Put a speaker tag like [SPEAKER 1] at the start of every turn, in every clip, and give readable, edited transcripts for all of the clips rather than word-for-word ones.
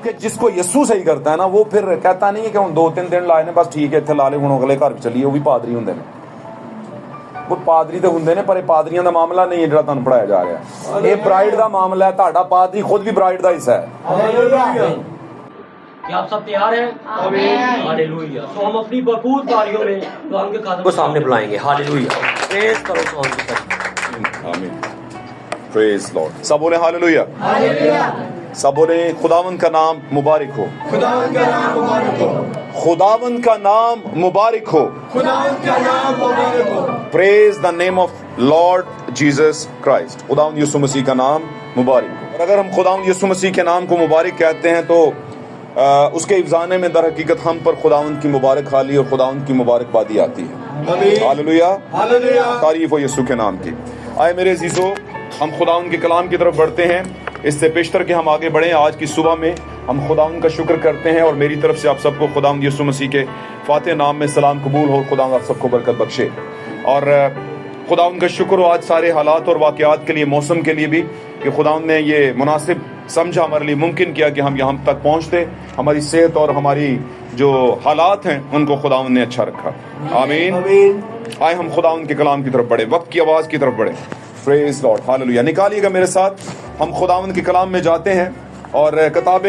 [SPEAKER 1] کیونکہ جس کو یسو صحیح کرتا ہے نا وہ پھر کہتا نہیں ہے کہ ہن 2-3 دن لائے نے بس ٹھیک ہے اتنے لا لے ہن اگلے گھر چلیے. وہ بھی پادری ہوندے نے, وہ پادری تو ہوندے نے پر پادریاں دا معاملہ نہیں ہے جڑا تانوں پڑھایا جا رہا ہے. یہ برائڈ دا معاملہ ہے. تہاڈا پادری خود بھی برائڈ دا حصہ ہے.
[SPEAKER 2] کیا آپ سب تیار ہیں؟ آمین ہاللویا. تو ہم اپنی بھرپور باریوں میں خدا کے قدم کو سامنے بلائیں گے. ہاللویا. پریز کرو تو
[SPEAKER 1] آمین. پریز لارڈ. سب بولیں ہاللویا. سب بولیں خداوند کا نام مبارک ہو.
[SPEAKER 3] خداوند کا نام مبارک ہو.
[SPEAKER 1] خداوند کا نام مبارک ہو.
[SPEAKER 3] خداوند کا نام مبارک ہو.
[SPEAKER 1] Praise the name of Lord Jesus Christ. خداوند یسوع مسیح کا نام مبارک ہو. اور اگر ہم خداوند یسوع مسیح کے نام کو مبارک کہتے ہیں تو اس کے افزانے میں در حقیقت ہم پر خداوند کی مبارک حالی اور خداوند کی مبارکبادی آتی ہے. ہاللویا. تعریف ہو یسوع کے نام کی. آئے میرے عزیزو, ہم خداوند کے کلام کی طرف بڑھتے ہیں. اس سے پیشتر کہ ہم آگے بڑھیں, آج کی صبح میں ہم خداوند کا شکر کرتے ہیں اور میری طرف سے آپ سب کو خداوند یسوع مسیح کے فاتح نام میں سلام قبول ہو. خداوند آپ سب کو برکت بخشے. اور خداوند کا شکر ہو آج سارے حالات اور واقعات کے لیے, موسم کے لیے بھی, کہ خداوند نے یہ مناسب سمجھا, ہمارے لیے ممکن کیا کہ ہم یہاں تک پہنچتے. ہماری صحت اور ہماری جو حالات ہیں ان کو خداوند نے اچھا رکھا. آمین. آئے ہم خداوند کے کلام کی طرف بڑھیں, وقت کی آواز کی طرف بڑھیں. پریز لارڈ. ہاللویا. نکالیے گا میرے ساتھ, ہم خداوند کے کلام میں جاتے ہیں اور کتاب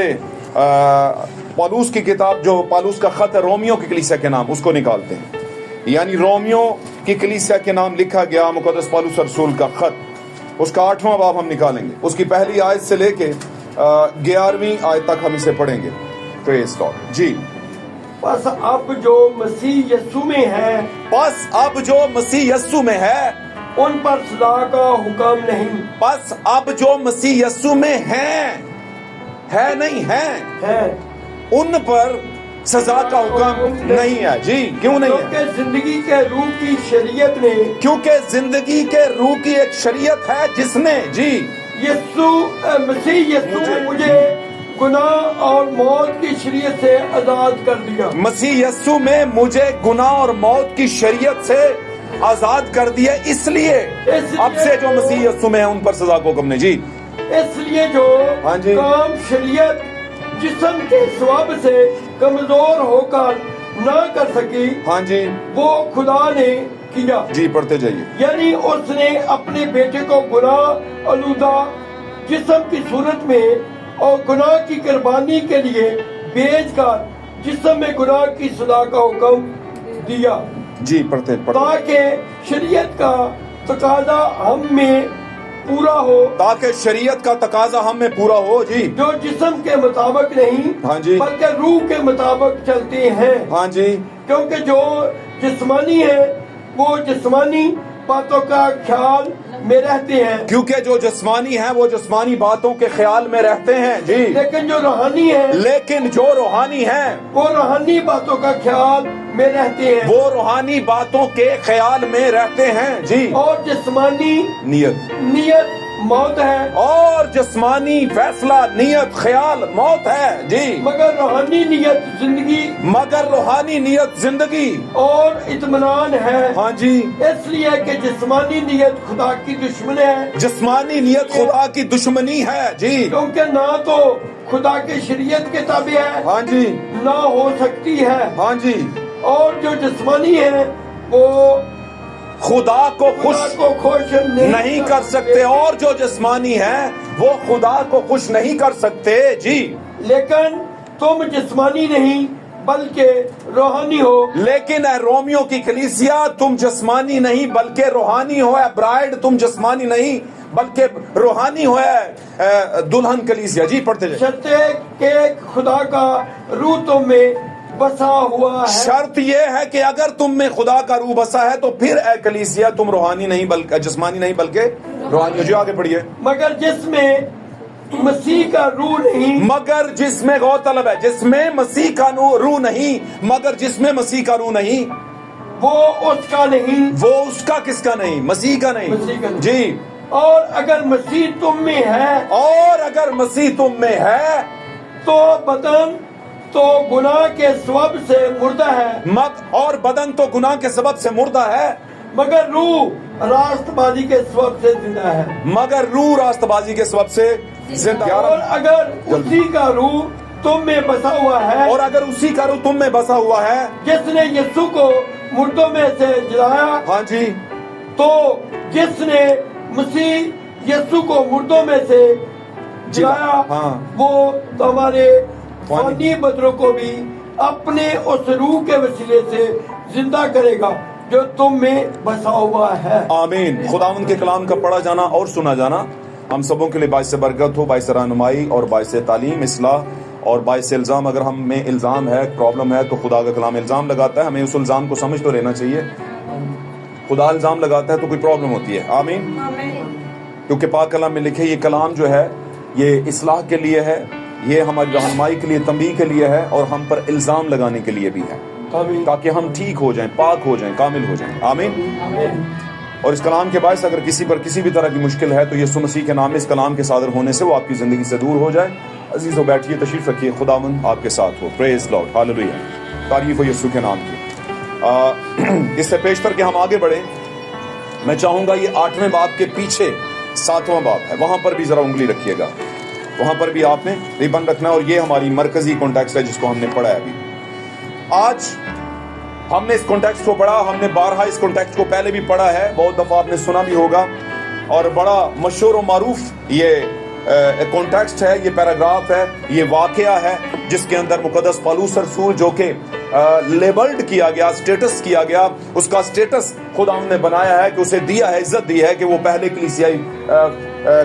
[SPEAKER 1] پالوس کی کتاب, جو پالوس کا خط ہے رومیو کی کلیسیا کے نام, اس کو نکالتے ہیں. یعنی رومیو کی کلیسیا کے نام لکھا گیا مقدس پالوس رسول کا خط, اس کا 8واں باب ہم نکالیں گے. اس کی پہلی آیت سے لے کے 11ویں آیت تک ہم اسے پڑھیں گے. پریز لارڈ. جی.
[SPEAKER 3] بس اب جو مسیح یسوع میں ہے,
[SPEAKER 1] بس اب جو مسیح یسوع میں ہے,
[SPEAKER 3] ان پر سزا کا حکم نہیں.
[SPEAKER 1] بس اب جو مسیح یسوع میں ہے نہیں ہے, ان پر سزا کا حکم نہیں ہے. جی. کیوں نہیں ہے؟
[SPEAKER 3] کیونکہ زندگی کے روح کی شریعت نے,
[SPEAKER 1] کیونکہ زندگی کے روح کی ایک شریعت ہے جس نے, جی,
[SPEAKER 3] مسیح یسوع مجھے گناہ اور موت کی شریعت سے آزاد کر دیا.
[SPEAKER 1] مسیح یسوع میں مجھے گناہ اور موت کی شریعت سے آزاد کر دیا. اس لیے اب سے جو مسیح یسوع میں ہے ان پر سزا کو حکم نہیں. جی.
[SPEAKER 3] اس لیے جو کام شریعت جسم کے ثواب سے کمزور ہو کر نہ کر سکی,
[SPEAKER 1] ہاں جی,
[SPEAKER 3] وہ خدا نے کیا.
[SPEAKER 1] جی پڑھتے جائیے.
[SPEAKER 3] یعنی اس نے اپنے بیٹے کو گناہ آلودہ جسم کی صورت میں اور گناہ کی قربانی کے لیے بھیج کر جسم میں گناہ کی سزا کا حکم دیا.
[SPEAKER 1] جی پڑھتے.
[SPEAKER 3] تاکہ شریعت کا تقاضا ہم میں پورا ہو,
[SPEAKER 1] تاکہ شریعت کا تقاضا ہم میں پورا ہو. جی.
[SPEAKER 3] جو جسم کے مطابق نہیں,
[SPEAKER 1] ہاں جی,
[SPEAKER 3] بلکہ روح کے مطابق چلتے ہیں.
[SPEAKER 1] ہاں جی.
[SPEAKER 3] کیونکہ جو جسمانی ہے وہ جسمانی باتوں کا خیال میں رہتے ہیں.
[SPEAKER 1] کیونکہ جو جسمانی ہیں وہ جسمانی باتوں کے خیال میں رہتے ہیں. جی.
[SPEAKER 3] لیکن جو روحانی ہے,
[SPEAKER 1] لیکن جو روحانی ہیں
[SPEAKER 3] وہ روحانی باتوں کا خیال میں رہتے ہیں.
[SPEAKER 1] وہ روحانی باتوں کے خیال میں رہتے ہیں. جی.
[SPEAKER 3] اور جسمانی
[SPEAKER 1] نیت
[SPEAKER 3] موت ہے,
[SPEAKER 1] اور جسمانی فیصلہ, نیت, خیال موت ہے. جی.
[SPEAKER 3] مگر روحانی نیت زندگی
[SPEAKER 1] اور
[SPEAKER 3] اطمینان ہے.
[SPEAKER 1] ہاں جی.
[SPEAKER 3] اس لیے کہ جسمانی نیت خدا کی دشمن ہے.
[SPEAKER 1] جسمانی نیت خدا کی دشمنی ہے. جی.
[SPEAKER 3] کیونکہ نہ تو خدا کی شریعت کے تابع ہے,
[SPEAKER 1] ہاں جی,
[SPEAKER 3] نہ ہو سکتی ہے.
[SPEAKER 1] ہاں جی.
[SPEAKER 3] اور جو جسمانی ہے وہ
[SPEAKER 1] خدا کو خوش نہیں کر سکتے, اور جو جسمانی ہے وہ خدا کو خوش نہیں کر سکتے. جی.
[SPEAKER 3] لیکن تم جسمانی نہیں بلکہ روحانی ہو.
[SPEAKER 1] لیکن اے رومیو کی کلیسیا, تم جسمانی نہیں بلکہ روحانی ہو. اے برائڈ, تم جسمانی نہیں بلکہ روحانی ہو. اے دلہن کلیسیا. جی پڑھتے جائیں.
[SPEAKER 3] شرط کہ خدا کا روح تم میں بسا ہوا ہے.
[SPEAKER 1] شرط یہ ہے کہ اگر تم میں خدا کا روح بسا ہے تو پھر اے کلیسیا تم روحانی نہیں بلکہ جسمانی نہیں بلکہ روحانی. جو آگے پڑھیے.
[SPEAKER 3] مگر جس میں مسیح کا روح نہیں,
[SPEAKER 1] مگر جس میں, غور طلب ہے, جس میں مسیح کا روح نہیں, مگر جس میں مسیح کا روح نہیں,
[SPEAKER 3] وہ اس کا نہیں.
[SPEAKER 1] وہ اس کا کس کا نہیں؟ مسیح کا نہیں.
[SPEAKER 3] مسیح کا نہیں.
[SPEAKER 1] جی.
[SPEAKER 3] اور اگر مسیح تم میں ہے,
[SPEAKER 1] اور اگر مسیح تم میں ہے
[SPEAKER 3] تو بدن تو گناہ کے سبب سے مردہ ہے.
[SPEAKER 1] اور بدن تو گناہ کے سبب سے مردہ ہے,
[SPEAKER 3] مگر روح راست بازی کے سبب سے زندہ ہے.
[SPEAKER 1] مگر روح راست بازی کے سبب سے زندہ.
[SPEAKER 3] اور اگر اسی کا روح तुम में बसा हुआ है,
[SPEAKER 1] और अगर उसी का रूह तुम में बसा हुआ है,
[SPEAKER 3] जिसने यीशु को मुर्दों में से जिलाया,
[SPEAKER 1] हाँ जी,
[SPEAKER 3] तो जिसने मसीह यीशु को मुर्दों में से जिलाया,
[SPEAKER 1] हाँ।
[SPEAKER 3] वो तुम्हारे फानी बदरों को भी अपने उस रूह के वसीले से जिंदा करेगा जो तुम में बसा हुआ है।
[SPEAKER 1] आमीन। खुदावंद के कलाम का पढ़ा जाना और सुना जाना हम सबों के लिए बाइस बरकत हो, बाइस रहनुमाई और बाइस तालीम, इस्लाह और बाइस इल्ज़ाम। अगर हम में इल्ज़ाम है, प्रॉब्लम है, तो खुदा का कलाम इल्ज़ाम लगाता है, हमें उस इल्ज़ाम को समझ तो लेना चाहिए। खुदा इल्ज़ाम लगाता है तो कोई प्रॉब्लम होती है। आमीन। क्योंकि पाक कलाम में लिखे ये कलाम जो है ये इस्लाह के लिए है, ये हमारी रहनुमाई के लिए, तंबीह के लिए है, और हम पर इल्ज़ाम लगाने के लिए भी है, ताकि हम ठीक हो जाएं, पाक हो जाएं, कामिल हो जाएं। आमीन। और इस कलाम के बायस अगर किसी पर किसी भी तरह की मुश्किल है तो यीशु मसीह के नाम में इस कलाम के सादर होने से वो आपकी ज़िंदगी से दूर हो जाए। अजीज़ो बैठिए, तशरीफ़ रखिए, खुदावंद आपके साथ हो। प्रेज़ लॉर्ड, हालेलुया, तारीफ़ हो यीशु के नाम की। इससे पेशतर के हम आगे बढ़े, मैं चाहूँगा ये 8वें बाब के पीछे 7वां बाब है, वहाँ पर भी ज़रा उंगली रखिएगा, वहाँ पर भी आपने रिबन रखना, और ये हमारी मरकज़ी कॉन्टेक्स्ट है जिसको हमने पढ़ा है अभी। आज हमने इस कॉन्टेक्स्ट को पढ़ा, हमने बारहा इस कॉन्टेक्स्ट को पहले भी पढ़ा है, बहुत दफ़ा आपने सुना भी होगा, और बड़ा मशहूर और मारूफ ये कॉन्टेक्स्ट है, ये पैराग्राफ है, ये वाक़या है जिसके अंदर मुक़द्दस पौलुस रसूल जो कि लेबल्ड किया गया, स्टेटस किया गया, उसका स्टेटस खुदा ने बनाया है कि उसे दिया है, इज्जत दी है कि वो पहले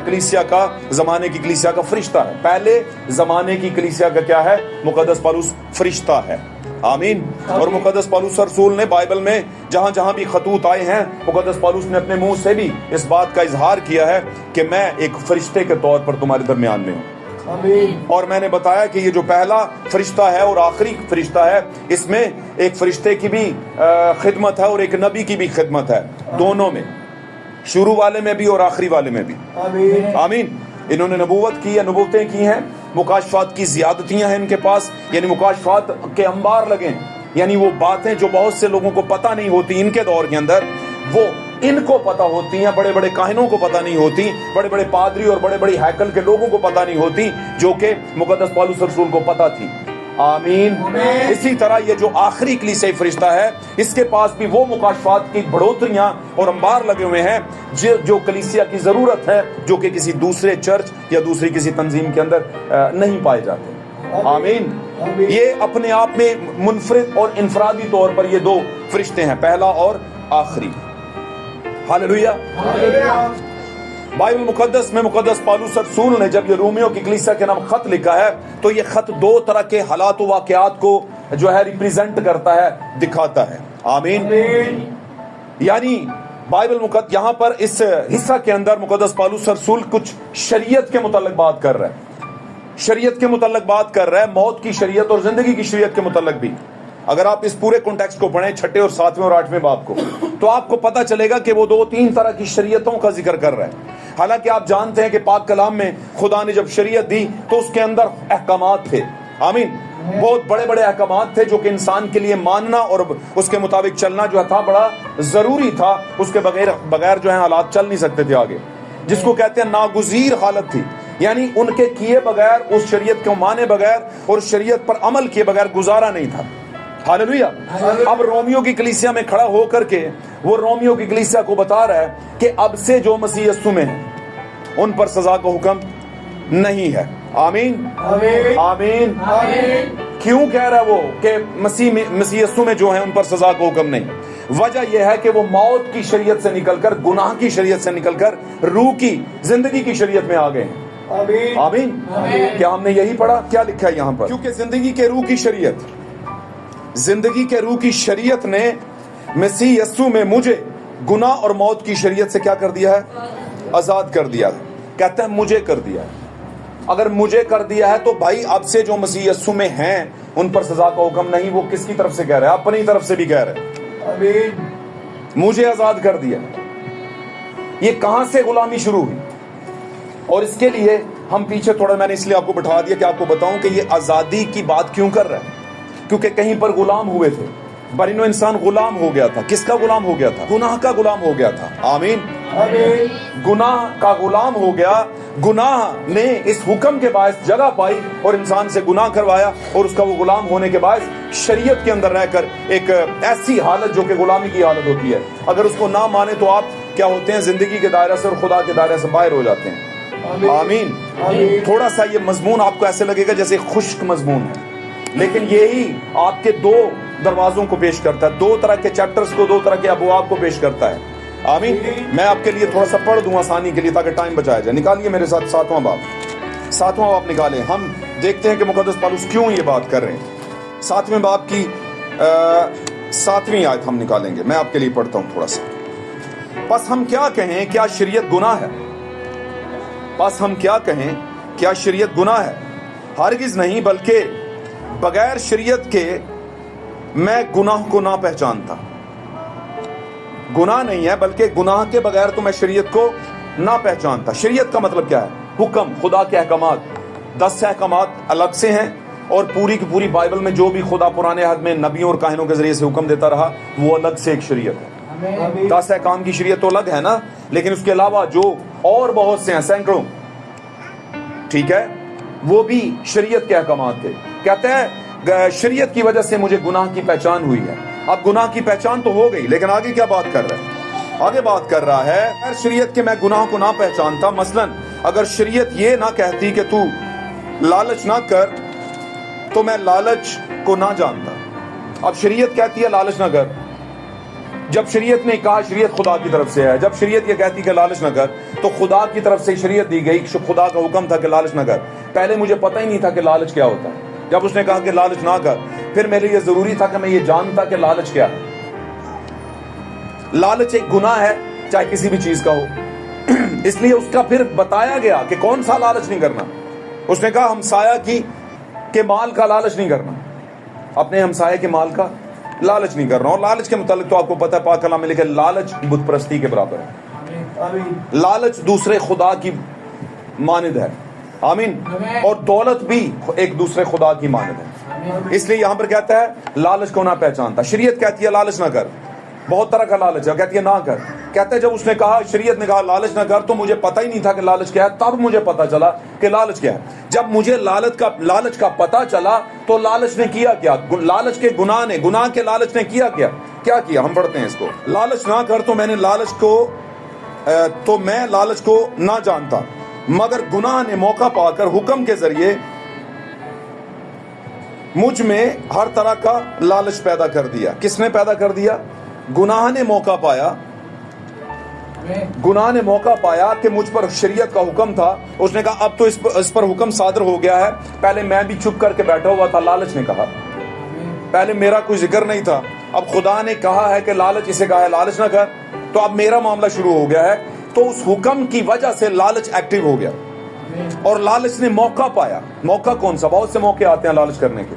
[SPEAKER 1] कलीसिया का, ज़माने की कलीसिया का फरिश्ता है। पहले ज़माने की कलीसिया का क्या है? मुक़द्दस पौलुस फरिश्ता है। आमीन। और मुक़द्दस पौलुस रसूल ने बाइबल में जहाँ जहाँ भी खतूत आए हैं, मुक़द्दस पौलुस ने अपने मुंह से भी इस बात का इजहार किया है कि मैं एक फरिश्ते के तौर पर तुम्हारे दरमियान में हूँ। आमीन। और मैंने बताया कि ये जो पहला फरिश्ता है और आखिरी फरिश्ता है, इसमें एक फरिश्ते की भी खिदमत है और एक नबी की भी खिदमत है, दोनों में, शुरू वाले में भी और आखिरी वाले में भी। आमीन। आमीन। इन्होंने नबूवत की है, नबूवतें की हैं, मुकाशफात की ज़ियादतियाँ हैं इनके पास, यानी मुकाशफात के अंबार लगे, यानी वो बातें जो बहुत से लोगों को पता नहीं होती इनके दौर के अंदर, वो इनको पता होती हैं, बड़े बड़े काहिनों को पता नहीं होती, बड़े बड़े पादरी और बड़े बड़े हैकल के लोगों को पता नहीं होती, जो कि मुक़द्दस पौलुस रसूल को पता थी। आमीन। इसी तरह ये जो आखिरी कलीसियाई फरिश्ता है, इसके पास भी वो मुकाशफात की बढ़ोतरियां और अंबार लगे हुए हैं जो कलीसिया की जरूरत है, जो कि किसी दूसरे चर्च या दूसरी किसी तंजीम के अंदर नहीं पाए जाते। आमीन। ये अपने आप में मुनफरिद और इनफरादी तौर पर ये दो फरिश्ते हैं, पहला और आखिरी। हालेलुया। बाइबल मुकद्दस में मुकद्दस पौलुस रसूल ने जब ये रोमियो की कलीसिया के नाम खत लिखा है, तो ये खत दो तरह के हालात व वाक़यात को जो है रिप्रेजेंट करता है, दिखाता है। आमीन। यानी बाइबल मुकद्दस यहाँ पर इस हिस्सा के अंदर मुकद्दस पौलुस रसूल कुछ शरीयत के मुताल्लिक बात कर रहा है, शरीयत के मुताल्लिक बात कर रहा है, मौत की शरीयत और जिंदगी की शरीयत के मुताल्लिक भी। अगर आप इस पूरे कॉन्टेक्स्ट को पढ़ें, 6, 7 और 8वें बाब को, तो आपको पता चलेगा कि वो 2-3 तरह की शरीयतों का जिक्र कर रहा है। हालांकि आप जानते हैं कि पाक कलाम में खुदा ने जब शरीयत दी तो उसके अंदर अहकामात थे। आमीन। बहुत बड़े बड़े अहकामात थे जो कि इंसान के लिए मानना और उसके मुताबिक चलना जो था बड़ा जरूरी था, उसके बगैर जो है हालात चल नहीं सकते थे आगे, जिसको कहते हैं नागुज़ीर हालत थी, यानी उनके किए बगैर, उस शरीयत को माने बगैर और उस शरीयत पर अमल किए बगैर गुजारा नहीं था। हालेलुया। अब रोमियो की कलीसिया में खड़ा होकर के वो रोमियो की कलीसिया को बता रहा है कि अब से जो मसीह यीशु में है उन पर सजा का हुक्म नहीं है। आमीन। आमीन। आमीन। क्यों कह रहा है वो कि मसीह यीशु में जो है उन पर सजा का हुक्म नहीं? वजह यह है कि वो मौत की शरीयत से निकलकर, गुनाह की शरीयत से निकलकर रूह की, जिंदगी की शरीयत में आ गए हैं। आमीन। आमीन। क्या हमने यही पढ़ा? क्या लिखा है यहाँ पर? क्योंकि जिंदगी के रूह की शरीयत, जिंदगी के रूह की शरीयत ने मसीह यीशु में मुझे गुनाह और मौत की शरीयत से क्या कर दिया है? आजाद कर दिया है। कहते हैं मुझे कर दिया है। अगर मुझे कर दिया है तो भाई अब से जो मसीह यीशु में हैं उन पर सजा का हुक्म नहीं। वो किसकी तरफ से कह रहे हैं? अपनी तरफ से भी कह रहे हैं। आमीन। मुझे आजाद कर दिया। ये कहां से गुलामी शुरू हुई? और इसके लिए हम पीछे थोड़ा, मैंने इसलिए आपको बैठा दिया कि आपको बताऊं कि ये आजादी की बात क्यों कर रहा है, क्योंकि कहीं पर गुलाम हुए थे, बरिनो इंसान गुलाम हो गया था। किसका गुलाम हो गया था? गुनाह का गुलाम हो गया था। आमीन। गुनाह का गुलाम हो गया, गुनाह ने इस हुक्म के बायस जगह पाई और इंसान से गुनाह करवाया, और उसका वो गुलाम होने के बायस शरीयत के अंदर रहकर एक ऐसी हालत जो कि गुलामी की हालत होती है, अगर उसको ना माने तो आप क्या होते हैं, जिंदगी के दायरे से और खुदा के दायरे से बाहर हो जाते हैं। आमीन। थोड़ा सा ये मजमून आपको ऐसे लगेगा जैसे खुश्क मजमून है, लेकिन यही आपके दो दरवाजों को पेश करता है, दो तरह के चैप्टर्स को, दो तरह के अबवाब को पेश करता है। आमीन। मैं आपके लिए थोड़ा सा पढ़ दूं आसानी के लिए ताकि टाइम बचाया जाए। निकालिए मेरे साथ 7वां बाब निकालें। हम देखते हैं कि मुकद्दस पौलुस क्यों ये बात कर रहे हैं। 7वें बाब की 7वीं आयत हम निकालेंगे। मैं आपके लिए पढ़ता हूं थोड़ा सा। बस हम क्या कहें, क्या शरीयत गुनाह है? बस हम क्या कहें, क्या शरीयत गुनाह है? हरगिज नहीं, बल्कि बगैर शरीयत के मैं गुनाह को ना पहचानता। गुनाह नहीं है, बल्कि गुनाह के बगैर तो मैं शरीयत को ना पहचानता। शरीयत का मतलब क्या है? हुक्म, खुदा के अहकामात। 10 अहकामात अलग से हैं, और पूरी की पूरी बाइबल में जो भी खुदा पुराने अहद में नबियों और काहिनों के जरिए से हुक्म देता रहा, वो अलग से एक शरीयत है। 10 अहकाम की शरीयत तो अलग है ना, लेकिन उसके अलावा जो और बहुत से हैं, सैकड़ों, ठीक है, वो भी शरीयत के अहकामात थे। कहते हैं शरीयत की वजह से मुझे गुनाह की पहचान हुई है। अब गुनाह की पहचान तो हो गई, लेकिन आगे क्या बात कर रहा है? आगे बात कर रहा है, अगर शरीयत के मैं गुनाह को ना पहचानता, मसलन अगर शरीयत ये ना कहती कि तू लालच ना कर, तो मैं लालच को ना जानता। अब शरीयत कहती है लालच ना कर। जब शरीयत ने कहा, शरीयत खुदा की तरफ से है, जब शरीयत ये कहती कि लालच ना कर, तो खुदा की तरफ से शरीयत दी गई, खुदा का हुक्म था कि लालच ना कर। पहले मुझे पता ही नहीं था कि लालच क्या होता है। जब उसने कहा कि लालच ना कर, फिर मेरे लिए जरूरी था कि मैं ये जानता कि लालच क्या है। लालच एक गुनाह है, चाहे किसी भी चीज का हो। इसलिए उसका फिर बताया गया कि कौन सा लालच नहीं करना। उसने कहा हमसाया के माल का लालच नहीं करना, अपने हमसाये के माल का लालच नहीं करना। और लालच के मुतालिक तो आपको पता है, पाक कलाम में लिखा है, लालच बुत परस्ती के बराबर है। लालच दूसरे खुदा की मानद है। आमीन। और दौलत भी एक दूसरे खुदा की मानद है। इसलिए यहां पर कहता है लालच को ना पहचानता। शरीयत कहती है लालच ना कर, बहुत तरह का लालच है, कहती है ना कर। कहते हैं जब उसने कहा, शरीयत ने कहा लालच ना कर, तो मुझे पता ही नहीं था कि लालच क्या है। तब मुझे पता चला कि लालच क्या है। जब मुझे लालच का पता चला, तो लालच ने किया क्या? लालच के गुनाह के लालच ने किया क्या किया? हम पढ़ते हैं इसको। लालच ना कर, तो मैं लालच को ना जानता, मगर गुनाह ने मौका पाकर हुक्म के जरिए मुझ में हर तरह का लालच पैदा कर दिया। किसने पैदा कर दिया? गुनाह ने मौका पाया कि मुझ पर शरीयत का हुक्म था। उसने कहा अब तो इस पर हुक्म सादर हो गया है। पहले मैं भी चुप करके बैठा हुआ था, लालच ने कहा। पहले मेरा कोई जिक्र नहीं था, अब खुदा ने कहा है कि लालच, इसे कहा है लालच ना कर, तो अब मेरा मामला शुरू हो गया है। तो उस हुक्म की वजह से लालच एक्टिव हो गया, और लालच ने मौका पाया। मौका कौन सा? बहुत से मौके आते हैं लालच करने के,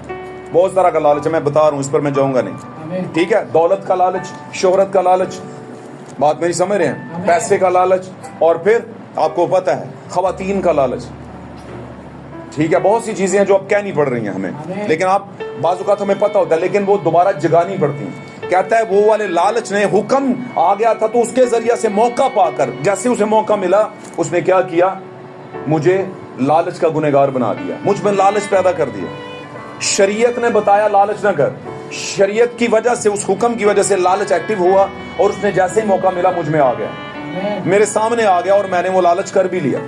[SPEAKER 1] बहुत तरह का लालच है, मैं बता रहा हूं, इस पर मैं जाऊंगा नहीं, ठीक है। दौलत का लालच, शोहरत का लालच, बात मेरी समझ रहे हैं, पैसे का लालच, और फिर आपको पता है खवातीन का लालच, ठीक है। बहुत सी चीजें हैं जो अब कह नहीं पड़ रही हैं हमें, लेकिन आप बाजुकात हमें पता होता है, लेकिन वो दोबारा जगानी पड़ती हैं। कहता है वो वाले लालच ने, हुक्म आ गया था तो उसके जरिए से मौका पाकर, जैसे उसे मौका मिला, उसने क्या किया? मुझे लालच का गुनहगार बना दिया, मुझ में लालच पैदा कर दिया। शरीयत ने बताया लालच ना कर, शरीयत की वजह से, उस हुक्म की वजह से लालच एक्टिव हुआ, और उसने जैसे ही मौका मिला मुझ में आ गया, मेरे सामने आ गया, और मैंने वो लालच कर भी लिया।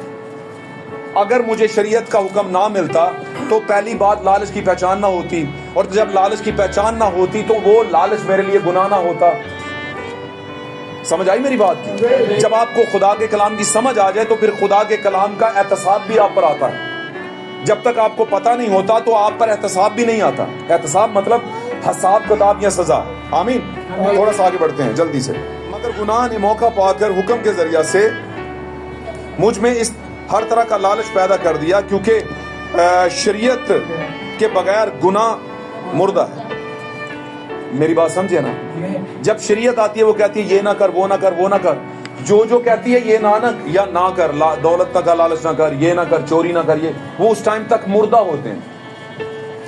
[SPEAKER 1] अगर मुझे शरीयत का हुक्म ना मिलता तो पहली बात लालच की पहचान ना होती, और जब लालच की पहचान ना होती तो वो लालच मेरे लिए गुनाह ना होता। समझ आई मेरी बात की? जब आपको खुदा के कलाम की समझ आ जाए तो फिर खुदा के कलाम का एहतसाब भी आप पर आता है। जब तक आपको पता नहीं होता तो आप पर एहतसाब भी नहीं आता। एहतसाब मतलब हिसाब किताब या सजा। आमीन। थोड़ा सा आगे बढ़ते हैं जल्दी से। मगर गुनाह ने मौका पाकर हुक्म के जरिए से मुझ में इस हर तरह का लालच पैदा कर दिया, क्योंकि शरीयत के बगैर गुनाह मुर्दा है। मेरी बात समझे ना? जब शरीयत आती है वो कहती है ये ना कर, वो ना कर, वो ना कर, जो कहती है ये ना या ना कर, दौलत का लालच ना कर, ये ना कर, चोरी ना कर, ये वो उस टाइम तक मुर्दा होते हैं।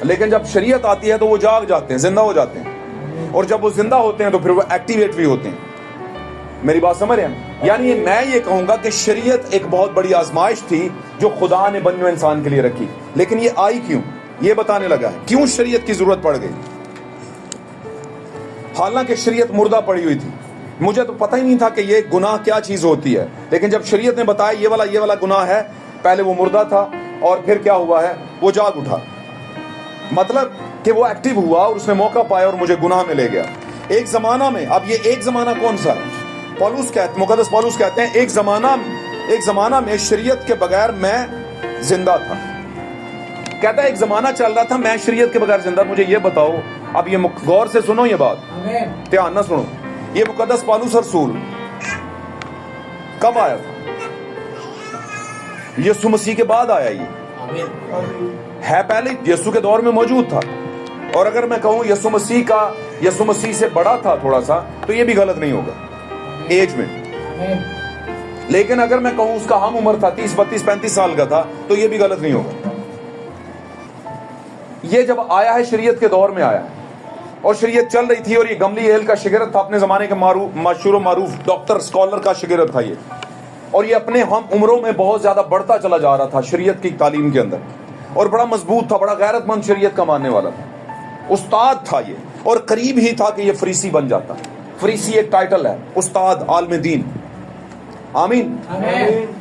[SPEAKER 1] लेकिन जब शरीयत आती है तो वो जाग जाते हैं, जिंदा हो जाते हैं, और जब वो जिंदा होते हैं तो फिर वो एक्टिवेट भी होते हैं। میری بات سمجھ رہے ہیں؟ یعنی میں یہ کہوں گا کہ شریعت ایک بہت بڑی آزمائش تھی جو خدا نے بنی ہوئے انسان کے لیے رکھی، لیکن یہ آئی کیوں؟ یہ بتانے لگا ہے کیوں شریعت کی ضرورت پڑ گئی، حالانکہ شریعت مردہ پڑی ہوئی تھی۔ مجھے تو پتہ ہی نہیں تھا کہ یہ گناہ کیا چیز ہوتی ہے، لیکن جب شریعت نے بتایا یہ والا گناہ ہے، پہلے وہ مردہ تھا اور پھر کیا ہوا ہے، وہ جاگ اٹھا، مطلب کہ وہ ایکٹیو ہوا اور اس نے موقع پایا اور مجھے گناہ میں لے گیا۔ ایک زمانہ میں، اب یہ ایک زمانہ کون سا ہے؟ مقدس پولس کہتے ہیں ایک زمانہ میں شریعت کے بغیر میں زندہ تھا۔ کہتا ہے ایک زمانہ چل رہا تھا میں شریعت کے بغیر زندہ۔ مجھے یہ بتاؤ، اب یہ غور سے سنو، یہ بات دھیان نہ سنو، یہ مقدس پولس رسول کب آیا تھا؟ یسوع مسیح کے بعد آیا، یہ ہے پہلے یسوع کے دور میں موجود تھا، اور اگر میں کہوں یسوع مسیح سے بڑا تھا تھوڑا سا تو یہ بھی غلط نہیں ہوگا ایج میں، لیکن اگر میں کہوں اس کا ہم عمر تھا 30 32 35 سال کا تھا تو یہ بھی غلط نہیں ہوگا۔ یہ جب آیا ہے شریعت کے دور میں آیا اور شریعت چل رہی تھی، اور یہ گملیل کا شاگرد تھا، اپنے زمانے کے مشہور و معروف ڈاکٹر اسکالر کا شاگرد تھا یہ، اور یہ اپنے ہم عمروں میں بہت زیادہ بڑھتا چلا جا رہا تھا شریعت کی تعلیم کے اندر، اور بڑا مضبوط تھا، بڑا غیرت مند شریعت کا ماننے والا تھا، استاد تھا یہ، اور قریب ہی تھا کہ یہ فریسی بن جاتا۔ فریسی ایک ٹائٹل ہے، استاد عالم دین، آمین۔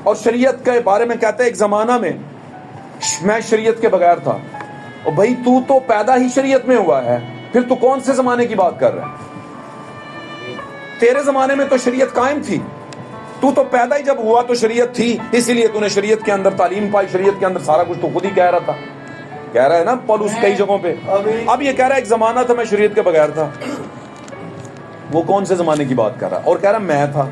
[SPEAKER 1] اور شریعت کے بارے میں کہتا ہے ایک زمانہ میں میں شریعت کے بغیر تھا۔ اور بھائی تو پیدا ہی شریعت میں ہوا ہے، پھر تو کون سے زمانے کی بات کر رہا ہے؟ تیرے زمانے میں تو شریعت قائم تھی، تو پیدا ہی جب ہوا تو شریعت تھی، اسی لیے تو نے شریعت کے اندر تعلیم پائی، شریعت کے اندر سارا کچھ تو خود ہی کہہ رہا تھا، کہہ رہا ہے نا پولس کئی جگہوں پہ۔ اب یہ کہہ رہا ہے ایک زمانہ تھا میں شریعت کے بغیر تھا، وہ کون سے زمانے کی بات کر رہا ہے؟ اور کہہ رہا میں تھا۔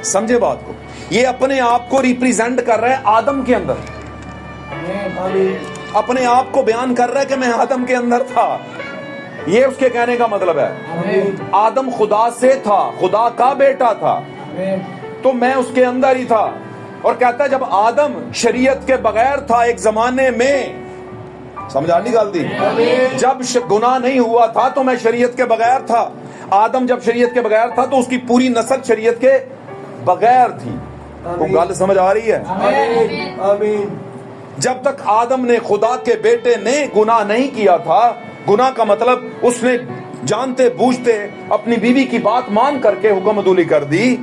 [SPEAKER 1] سمجھے بات کو؟ یہ اپنے آپ کو ریپریزنٹ کر رہا ہے آدم کے اندر، اپنے آپ کو بیان کر رہا ہے کہ میں آدم کے اندر تھا، یہ اس کے کہنے کا مطلب ہے۔ آدم خدا سے تھا، خدا کا بیٹا تھا، تو میں اس کے اندر ہی تھا۔ اور کہتا ہے جب آدم شریعت کے بغیر تھا ایک زمانے میں، سمجھا نہیں گل دی؟ جب گناہ نہیں ہوا تھا تو میں شریعت کے بغیر تھا۔ آدم جب شریعت کے بغیر تھا تو اس کی پوری نسل شریعت کے بغیر تھی۔ وہ گل سمجھ آ رہی ہے؟
[SPEAKER 3] آمین۔
[SPEAKER 1] جب تک آدم نے خدا کے بیٹے نے گناہ نہیں کیا تھا، گناہ کا مطلب اس نے جانتے بوجھتے اپنی بیوی کی بات مان کر کے حکم عدولی کر دی،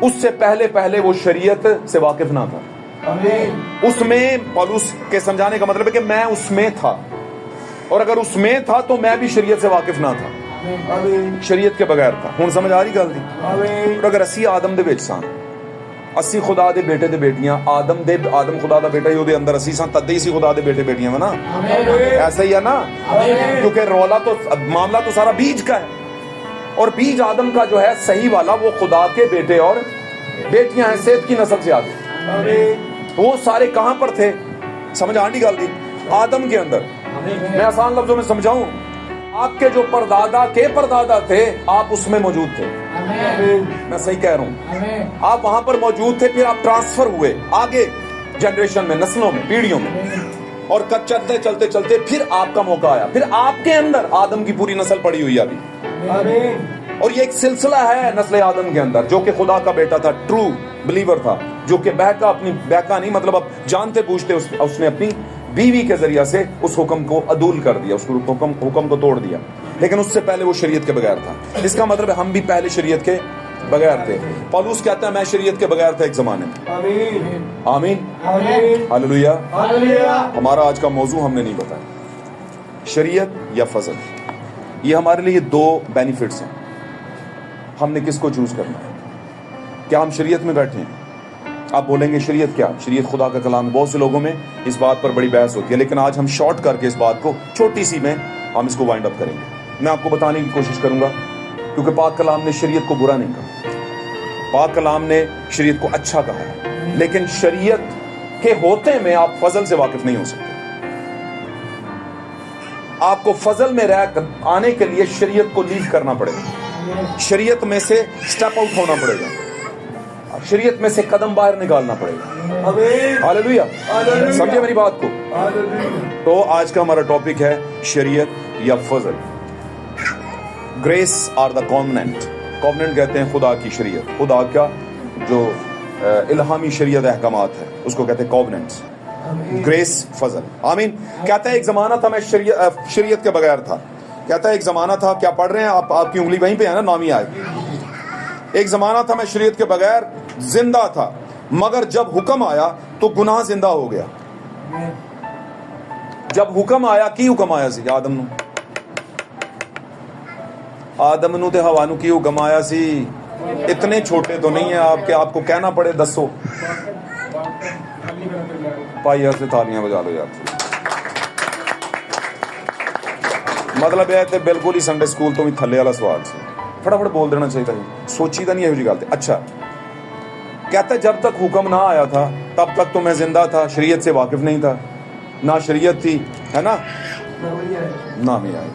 [SPEAKER 1] اس سے پہلے وہ شریعت سے واقف نہ تھا۔ اس میں پولس کے سمجھانے کا مطلب ہے کہ میں اس میں تھا، اور اگر اس میں تھا تو میں بھی شریعت سے واقف نہ تھا، شریعت کے بغیر تھا۔ ہن سمجھ آ رہی گل دی؟ اور اگر اسی آدم دے وچ سان، اسی خدا دے بیٹے دے بیٹیاں، آدم خدا دا بیٹا ہی دے اندر اسی سان، تدے اسی خدا دے بیٹے بیٹیاں نا، ایسا ہی ہے نا؟ کیونکہ رولا تو معاملہ تو سارا بیج کا ہے، اور بیج آدم کا جو ہے صحیح والا وہ خدا کے بیٹے اور بیٹیاں ہیں، سیت کی نسل سے آگے۔ وہ سارے کہاں پر تھے؟ سمجھ آنڈی گل دی؟ آدم کے اندر۔ میں آسان لفظوں میں سمجھاؤں، آپ کے جو پردادا کے پردادا تھے آپ اس میں موجود تھے، میں صحیح کہہ رہا ہوں، آپ وہاں پر موجود تھے، پھر آپ ٹرانسفر ہوئے آگے جنریشن میں، نسلوں میں، پیڑھیوں میں، اور چلتے چلتے چلتے پھر آپ کا موقع آیا، پھر آپ کے اندر آدم کی پوری نسل پڑی ہوئی ہے ابھی، اور یہ ایک سلسلہ ہے نسل آدم کے اندر، جو کہ خدا کا بیٹا تھا، ٹرو بلیور تھا، جو کہ بہکا نہیں، مطلب اب جانتے پوچھتے اس نے اپنی بیوی کے ذریعہ سے اس حکم کو عدول کر دیا، اس حکم کو توڑ دیا، لیکن اس سے پہلے وہ شریعت کے بغیر تھا۔ اس کا مطلب ہے ہم بھی پہلے شریعت کے بغیر تھے۔ پولس کہتا ہے میں شریعت کے بغیر تھا ایک زمانے میں۔ آمین، ہاللویا۔ ہمارا آج کا موضوع ہم نے نہیں بتایا، شریعت یا فضل۔ یہ ہمارے لیے دو بینیفٹس ہیں، ہم نے کس کو چوز کرنا ہے؟ کیا ہم شریعت میں بیٹھے ہیں؟ آپ بولیں گے شریعت کیا؟ شریعت خدا کا کلام۔ بہت سے لوگوں میں اس بات پر بڑی بحث ہوتی ہے، لیکن آج ہم شارٹ کر کے اس بات کو چھوٹی سی میں ہم اس کو وائنڈ اپ کریں گے۔ میں آپ کو بتانے کی کوشش کروں گا، کیونکہ پاک کلام نے شریعت کو برا نہیں کہا، پاک کلام نے شریعت کو اچھا کہا ہے، لیکن شریعت کے ہوتے میں آپ فضل سے واقف نہیں ہو سکتے۔ آپ کو فضل میں رہ آنے کے لیے شریعت کو لیو کرنا پڑے گا، شریعت میں سے سٹیپ آؤٹ ہونا پڑے گا، شریعت میں سے قدم باہر نکالنا پڑے گا۔ ہاللویا، سمجھے میری بات کو؟ تو آج کا ہمارا ٹاپک ہے شریعت یا فضل۔ ग्रेस आर द कॉन्वेनेंट, कॉन्वेनेंट कहते हैं खुदा की शरीयत, खुदा का जो इल्हामी शरीयत अहकामात है उसको कहते हैं कॉन्वेनेंट्स, ग्रेस फजल। आमीन। कहता है एक ज़माना था मैं शरीयत के बगैर था, कहता है एक ज़माना था, क्या पढ़ रहे हैं आप, आपकी उंगली वहीं पे है ना, नामी आए, एक ज़माना था मैं शरीयत के बगैर जिंदा था, मगर जब हुक्म आया तो गुनाह जिंदा हो गया। जब हुक्म आया, की हुक्म आया सी आदम नू ते हवा नू की हुक्म आया सी, इतने छोटे तो नहीं है आपके आपको कहना पड़े दसो। भाई से तालियां बजा लो यार। मतलब यह तो बिल्कुल ही संडे स्कूल तो भी थले वाला सवाल से फटाफट बोल देना चाहिए था, सोची तो नहीं है गल। अच्छा, कहता है जब तक हुक्म ना आया था तब तक तो मैं जिंदा था, शरीयत से वाकिफ नहीं था, ना शरीयत थी, है ना, ना भी आई।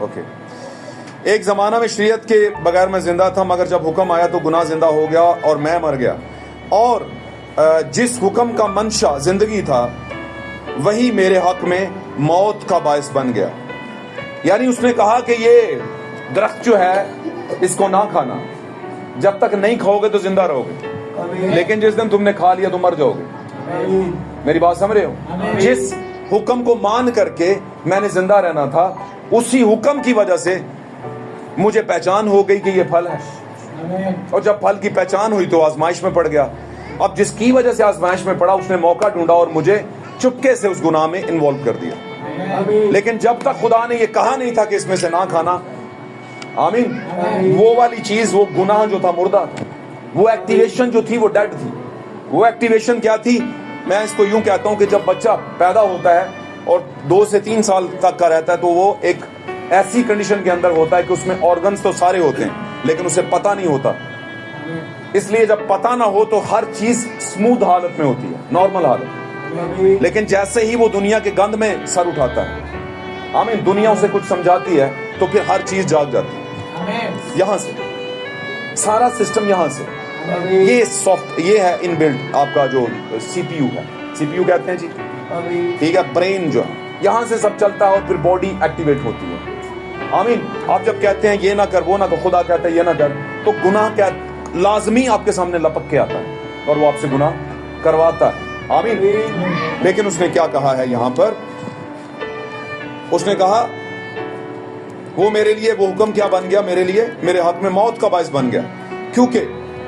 [SPEAKER 1] ओके, एक ज़माना में शरीयत के बगैर मैं ज़िंदा था, मगर जब हुक्म आया तो गुनाह ज़िंदा हो गया और मैं मर गया। और जिस हुक्म का मंशा ज़िंदगी था वही मेरे हक में मौत का बायस बन गया। यानी उसने कहा कि ये दरख्त जो है इसको ना खाना, जब तक नहीं खाओगे तो ज़िंदा रहोगे, लेकिन जिस दिन तुमने खा लिया तो मर जाओगे। मेरी बात समझ रहे हो? जिस हुक्म को मान करके मैंने ज़िंदा रहना था, उसी हुक्म की वजह से मुझे पहचान हो गई कि ये फल है, और जब फल की पहचान हुई तो आजमाइश में पड़ गया। अब जिसकी वजह से आजमाइश में पड़ा उसने मौका ढूंढा और मुझे चुपके से उस गुनाह में इन्वॉल्व कर दिया। लेकिन जब तक खुदा ने ये कहा नहीं था कि इसमें से ना खाना, आमीन, वो वाली चीज, वो गुनाह जो था मुर्दा था, वो एक्टिवेशन जो थी वो डेड थी। वो एक्टिवेशन क्या थी? मैं इसको यूं कहता हूं कि जब बच्चा पैदा होता है और 2 से 3 साल तक का रहता है तो वो एक ऐसी कंडीशन के अंदर होता है कि उसमें ऑर्गन्स तो सारे होते हैं लेकिन उसे पता नहीं होता। इसलिए जब पता ना हो तो हर चीज स्मूथ हालत में होती है, नॉर्मल हालत। लेकिन जैसे ही वो दुनिया के गंद में सर उठाता है, आमीन, दुनिया उसे कुछ समझाती है तो फिर हर चीज जाग जाती है। यहां से सारा सिस्टम, यहां से ये सॉफ्ट, ये है इनबिल्ट आपका जो सीपीयू है, सीपीयू कहते हैं जी, ठीक है, ब्रेन जो है, यहां से सब चलता है और फिर बॉडी एक्टिवेट होती है। आमीन। आप जब कहते हैं ये ना कर, वो ना कर, खुदा कहता है ये ना कर, तो गुनाह क्या लाजमी आपके सामने लपक के आता है और वो आपसे गुनाह करवाता है। आमीन। लेकिन उसने क्या कहा है यहां पर? उसने कहा वो मेरे लिए, वो हुक्म क्या बन गया मेरे लिए? मेरे हक में मौत का बायस बन गया, क्योंकि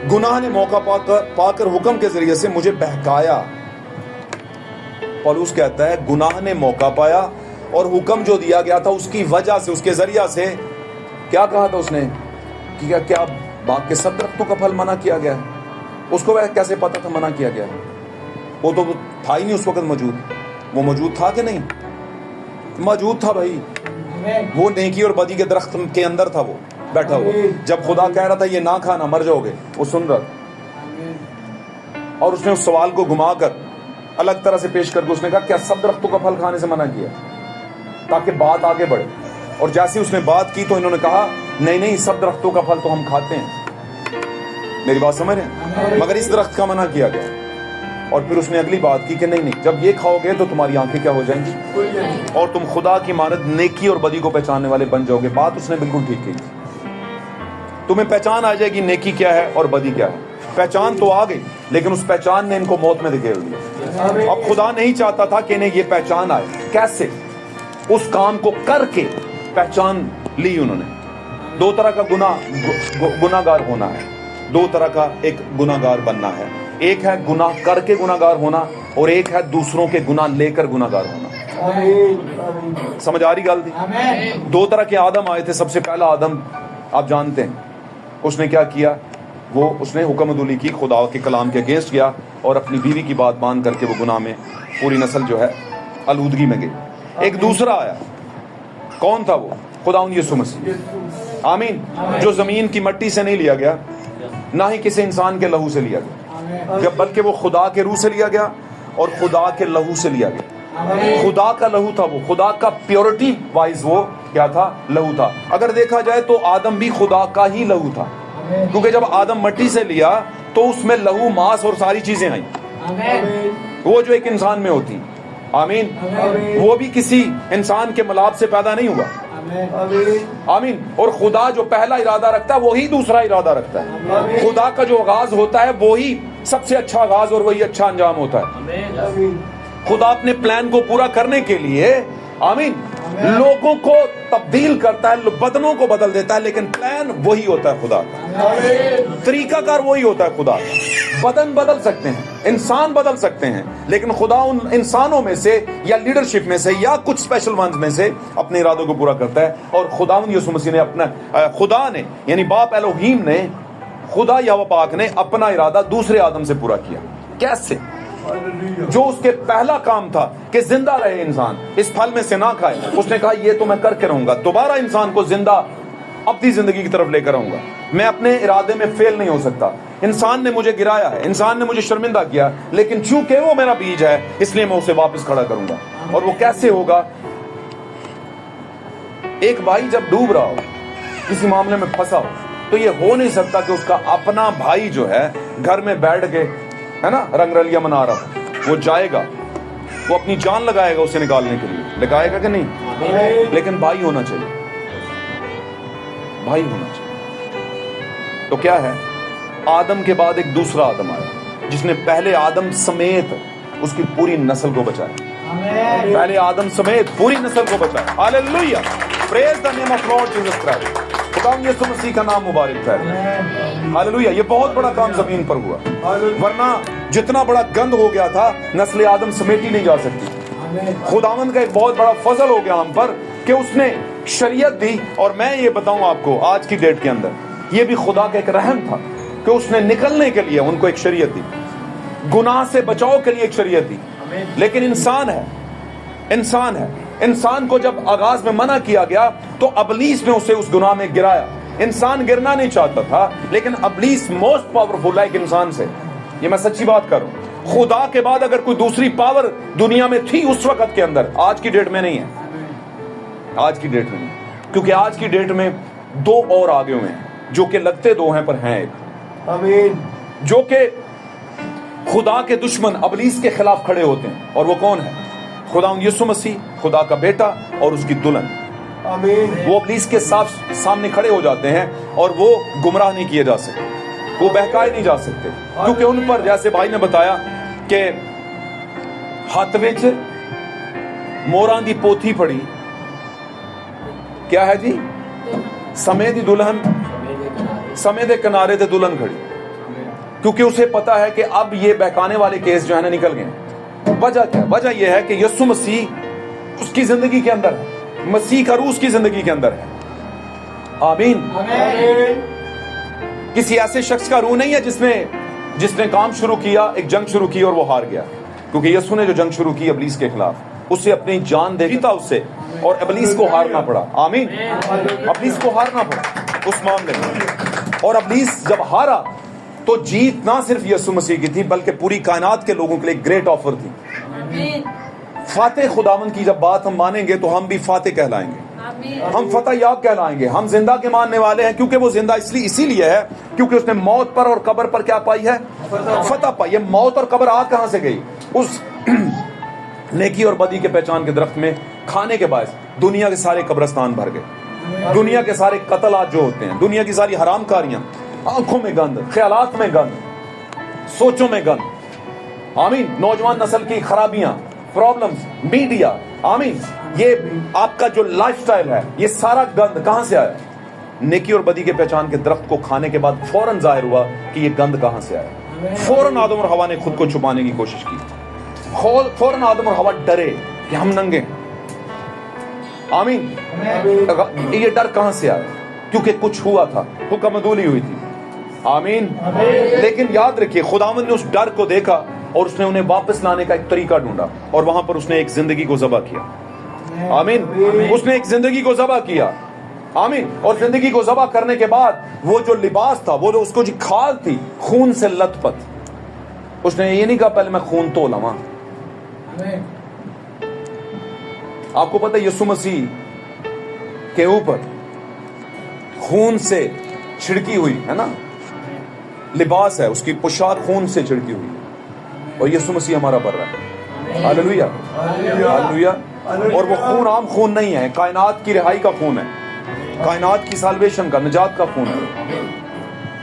[SPEAKER 1] गुनाह ने मौका पाकर हुक्म के जरिए से मुझे बहकाया। पौलुस कहता है गुनाह ने मौका पाया और हुक्म जो दिया गया था उसकी वजह से, उसके जरिया से, क्या कहा था उसने कि क्या बाग के सब दरख्तों का फल मना किया गया है? उसको वह कैसे पता था मना किया गया? वो तो था ही नहीं उस वक्त मौजूद। वो मौजूद था कि नहीं? मौजूद था भाई। वो नेकी और बदी के दरख्त के अंदर था वो बैठा हुआ। जब खुदा कह रहा था ये ना खाना मर जाओगे, वो सुन रहा। और उसने उस सवाल को घुमाकर अलग तरह से पेश करके उसने कहा क्या सब दरख्तों का फल खाने से मना किया, ताकि बात आगे बढ़े। और जैसे उसने बात की तो इन्होंने कहा नहीं नहीं, सब दरख्तों का फल तो हम खाते हैं। मेरी बात समझ रहे हैं? मगर इस दरख्त का मना किया गया। और फिर उसने अगली बात की कि नहीं नहीं, जब ये खाओगे तो तुम्हारी आंखें क्या हो जाएंगी और तुम खुदा की मानद नेकी और बदी को पहचानने वाले बन जाओगे। बात उसने बिल्कुल ठीक की। तुम्हें पहचान आ जाएगी नेकी क्या है और बदी क्या है। पहचान तो आ गई, लेकिन उस पहचान ने इनको मौत में धकेल दिया। अब खुदा नहीं चाहता था कि इन्हें ये पहचान आए। कैसे? उस काम को करके पहचान ली उन्होंने। 2 तरह का गुनाहगार होना है, 2 तरह का एक गुनाहगार बनना है। एक है गुनाह करके गुनाहगार होना और एक है दूसरों के गुनाह लेकर गुनाहगार होना। समझ आ रही गल थी? 2 तरह के आदम आए थे। सबसे पहला आदम आप जानते हैं, उसने क्या किया? वो उसने हुक्मदुली की, खुदा के कलाम के अगेंस्ट गया और अपनी बीवी की बात मान करके वो गुनाह में पूरी नस्ल जो है आलूदगी में गई। एक दूसरा आया, कौन था वो? खुदावंद यीशु मसीह। आमीन। जो जमीन की मिट्टी से नहीं लिया गया, ना ही किसी इंसान के लहू से लिया गया, बल्कि वो खुदा के रूह से लिया गया और खुदा के लहू से लिया गया। खुदा का लहू था वो, खुदा का प्योरिटी वाइज वो क्या था? लहू था। अगर देखा जाए तो आदम भी खुदा का ही लहू था, क्योंकि जब आदम मिट्टी से लिया तो उसमें लहू, मांस और सारी चीजें आई, वो जो एक इंसान में होती। आमीन। वो भी किसी इंसान के मलाप से पैदा नहीं हुआ, आमीन। और खुदा जो पहला इरादा रखता है वही दूसरा इरादा रखता है। खुदा का जो आगाज होता है वही सबसे अच्छा आगाज और वही अच्छा अंजाम होता है। खुदा अपने प्लान को पूरा करने के लिए आमीन लोगों को तब्दील करता है, बदनों को बदल देता है, लेकिन प्लान वही होता है खुदा का, तरीकाकार वही होता है खुदा का। बदन बदल सकते हैं, इंसान बदल सकते हैं, लेकिन खुदा उन इंसानों में से या लीडरशिप में से या कुछ स्पेशल वंस में से अपने इरादों को पूरा करता है। और खुदावंद यीशु मसीह ने अपना खुदा ने यानी बाप एलोहीम ने, खुदा यहोवा पाक ने अपना इरादा दूसरे आदम से पूरा किया। कैसे? जो उसके पहला काम था कि जिंदा रहे इंसान, इस फल में से ना खाए, उसने कहा ये तो मैं करके रहूंगा, दोबारा इंसान को जिंदा अपनी जिंदगी की तरफ लेकर आऊंगा। मैं अपने इरादे में फेल नहीं हो सकता। इंसान ने मुझे गिराया है, इंसान ने मुझे शर्मिंदा किया, लेकिन चूंकि वो मेरा बीज है इसलिए मैं उसे वापस खड़ा करूंगा। और वो कैसे होगा? एक भाई जब डूब रहा हो, किसी मामले में फंसा हो, तो ये हो नहीं सकता कि उसका अपना भाई जो है घर में बैठ के है ना रंगरलिया मना रहा, वो जाएगा, वो अपनी जान लगाएगा उसे निकालने के लिए, लगाएगा कि नहीं? लेकिन भाई होना चाहिए, भाई होना चाहिए। तो क्या है? आदम के बाद एक दूसरा आदम आया जिसने पहले आदम समेत उसकी पूरी नस्ल को बचाया। पहले आदम समेत पूरी नस्ल को बचाया। Hallelujah, praise the name of Lord Jesus Christ. खुदा यीशु मसीह का नाम मुबारक है। हालेलुया, ये बहुत बड़ा काम जमीन पर हुआ, वरना जितना बड़ा गंद हो गया था नस्ल आदम समेटी नहीं जा सकती। खुदावंद का एक बहुत बड़ा फजल हो गया हम पर कि उसने शरीयत दी। और मैं ये बताऊं आपको आज की डेट के अंदर ये भी खुदा का एक रहम था कि उसने निकलने के लिए उनको एक शरीयत दी, गुनाह से बचाव के लिए एक शरीयत दी। लेकिन इंसान है, इंसान है, इंसान को जब आगाज में मना किया गया तो अबलीस ने उसे उस गुनाह में गिराया। इंसान गिरना नहीं चाहता था, लेकिन अबलीस मोस्ट पावरफुल है एक इंसान से। ये मैं सच्ची बात करूं, खुदा के बाद अगर कोई दूसरी पावर दुनिया में थी उस वक्त के अंदर, आज की डेट में नहीं है, आज की डेट में नहीं, क्योंकि आज की डेट में दो और आगे हुए हैं जो कि लगते दो हैं पर हैं एक। आमीन। जो कि खुदा के दुश्मन अबलीस के खिलाफ खड़े होते हैं, और वो कौन है? खुदा यीशु मसीह, खुदा का बेटा और उसकी दुल्हन। आमीन। वो अबलीस के सामने खड़े हो जाते हैं और वो गुमराह नहीं किए जा सकते, वो बहकाए नहीं जा सकते, क्योंकि उन पर जैसे भाई ने बताया कि हथ विच मोरां दी पोथी पड़ी, क्या है जी? समय दी दुल्हन, समय दे किनारे ते दुल्हन खड़ी, क्योंकि उसे पता है कि अब ये बहकाने वाले केस जो है ना निकल गए। वजह क्या? वजह यह है कि यीशु मसीह उसकी जिंदगी के अंदर है, मसीह का रूह उसकी जिंदगी के अंदर है। आमीन। किसी ऐसे शख्स का रूह नहीं है जिसने काम शुरू किया, एक जंग शुरू की और वो हार गया, क्योंकि यीशु ने जो जंग शुरू की अबलीस के खिलाफ, उससे अपनी जान दे दी था उससे, और अबलीस को हारना पड़ा। आमीन। अबलीस को हारना पड़ा उस मामले में। और अबलीस जब हारा तो जीत ना सिर्फ यीशु मसीह की थी बल्कि पूरी कायनात के लोगों के लिए ग्रेट ऑफर थी। फाते खुदावंद की जब बात हम मानेंगे तो हम भी फाते कहलाएंगे, हम फतह याब कहलाएंगे। हम जिंदा के मानने वाले हैं, क्योंकि वो जिंदा इसीलिए है क्योंकि उसने मौत पर और कब्र पर क्या पाई है? फतह पाई। ये मौत और कब्र आ कहां से गई? उस नेकी और बदी के पहचान के दरख्त में खाने के बाद दुनिया के सारे कब्रिस्तान भर गए, दुनिया के सारे कत्ल आज जो होते हैं, दुनिया की सारी हरामकारियां, आंखों में गंद, ख्यालात में गंद, सोचों में गंद। आमीन। नौजवान नस्ल की खराबियां, प्रॉब्लम्स, मीडिया, आमीन, ये आपका जो लाइफस्टाइल है, ये सारा गंद कहां से आया? नेकी और बदी के पहचान के दरख्त को खाने के बाद फौरन जाहिर हुआ कि ये गंद कहां से आया। फौरन आदम और हवा ने खुद को छुपाने की कोशिश की, फौरन आदम और हवा डरे कि हम नंगे हैं। आमीन। ये डर कहां से आया? क्योंकि कुछ हुआ था, हुक्मदूली हुई थी। आमीन। लेकिन याद रखिए, खुदावंद ने उस डर को देखा और उसने उन्हें वापस लाने का एक तरीका ढूंढा, और वहां पर उसने एक जिंदगी को ज़बह किया। आमीन। उसने एक जिंदगी को ज़बह किया। आमीन। और जिंदगी को ज़बह करने के बाद वो जो लिबास था, वो जो उसको जो खाल थी खून से लथपथ, उसने ये नहीं कहा पहले मैं खून तो लावा। आपको पता है यीशु मसीह के ऊपर खून से छिड़की हुई है ना लिबास है, उसकी पोशाक खून से छिड़की हुई, और यीशु मसीह हमारा पर रहा है। Hallelujah, hallelujah. اور وہ خون عام خون نہیں ہے, کائنات کی رہائی کا خون ہے, کائنات کی سالویشن کا, نجات کا خون ہے.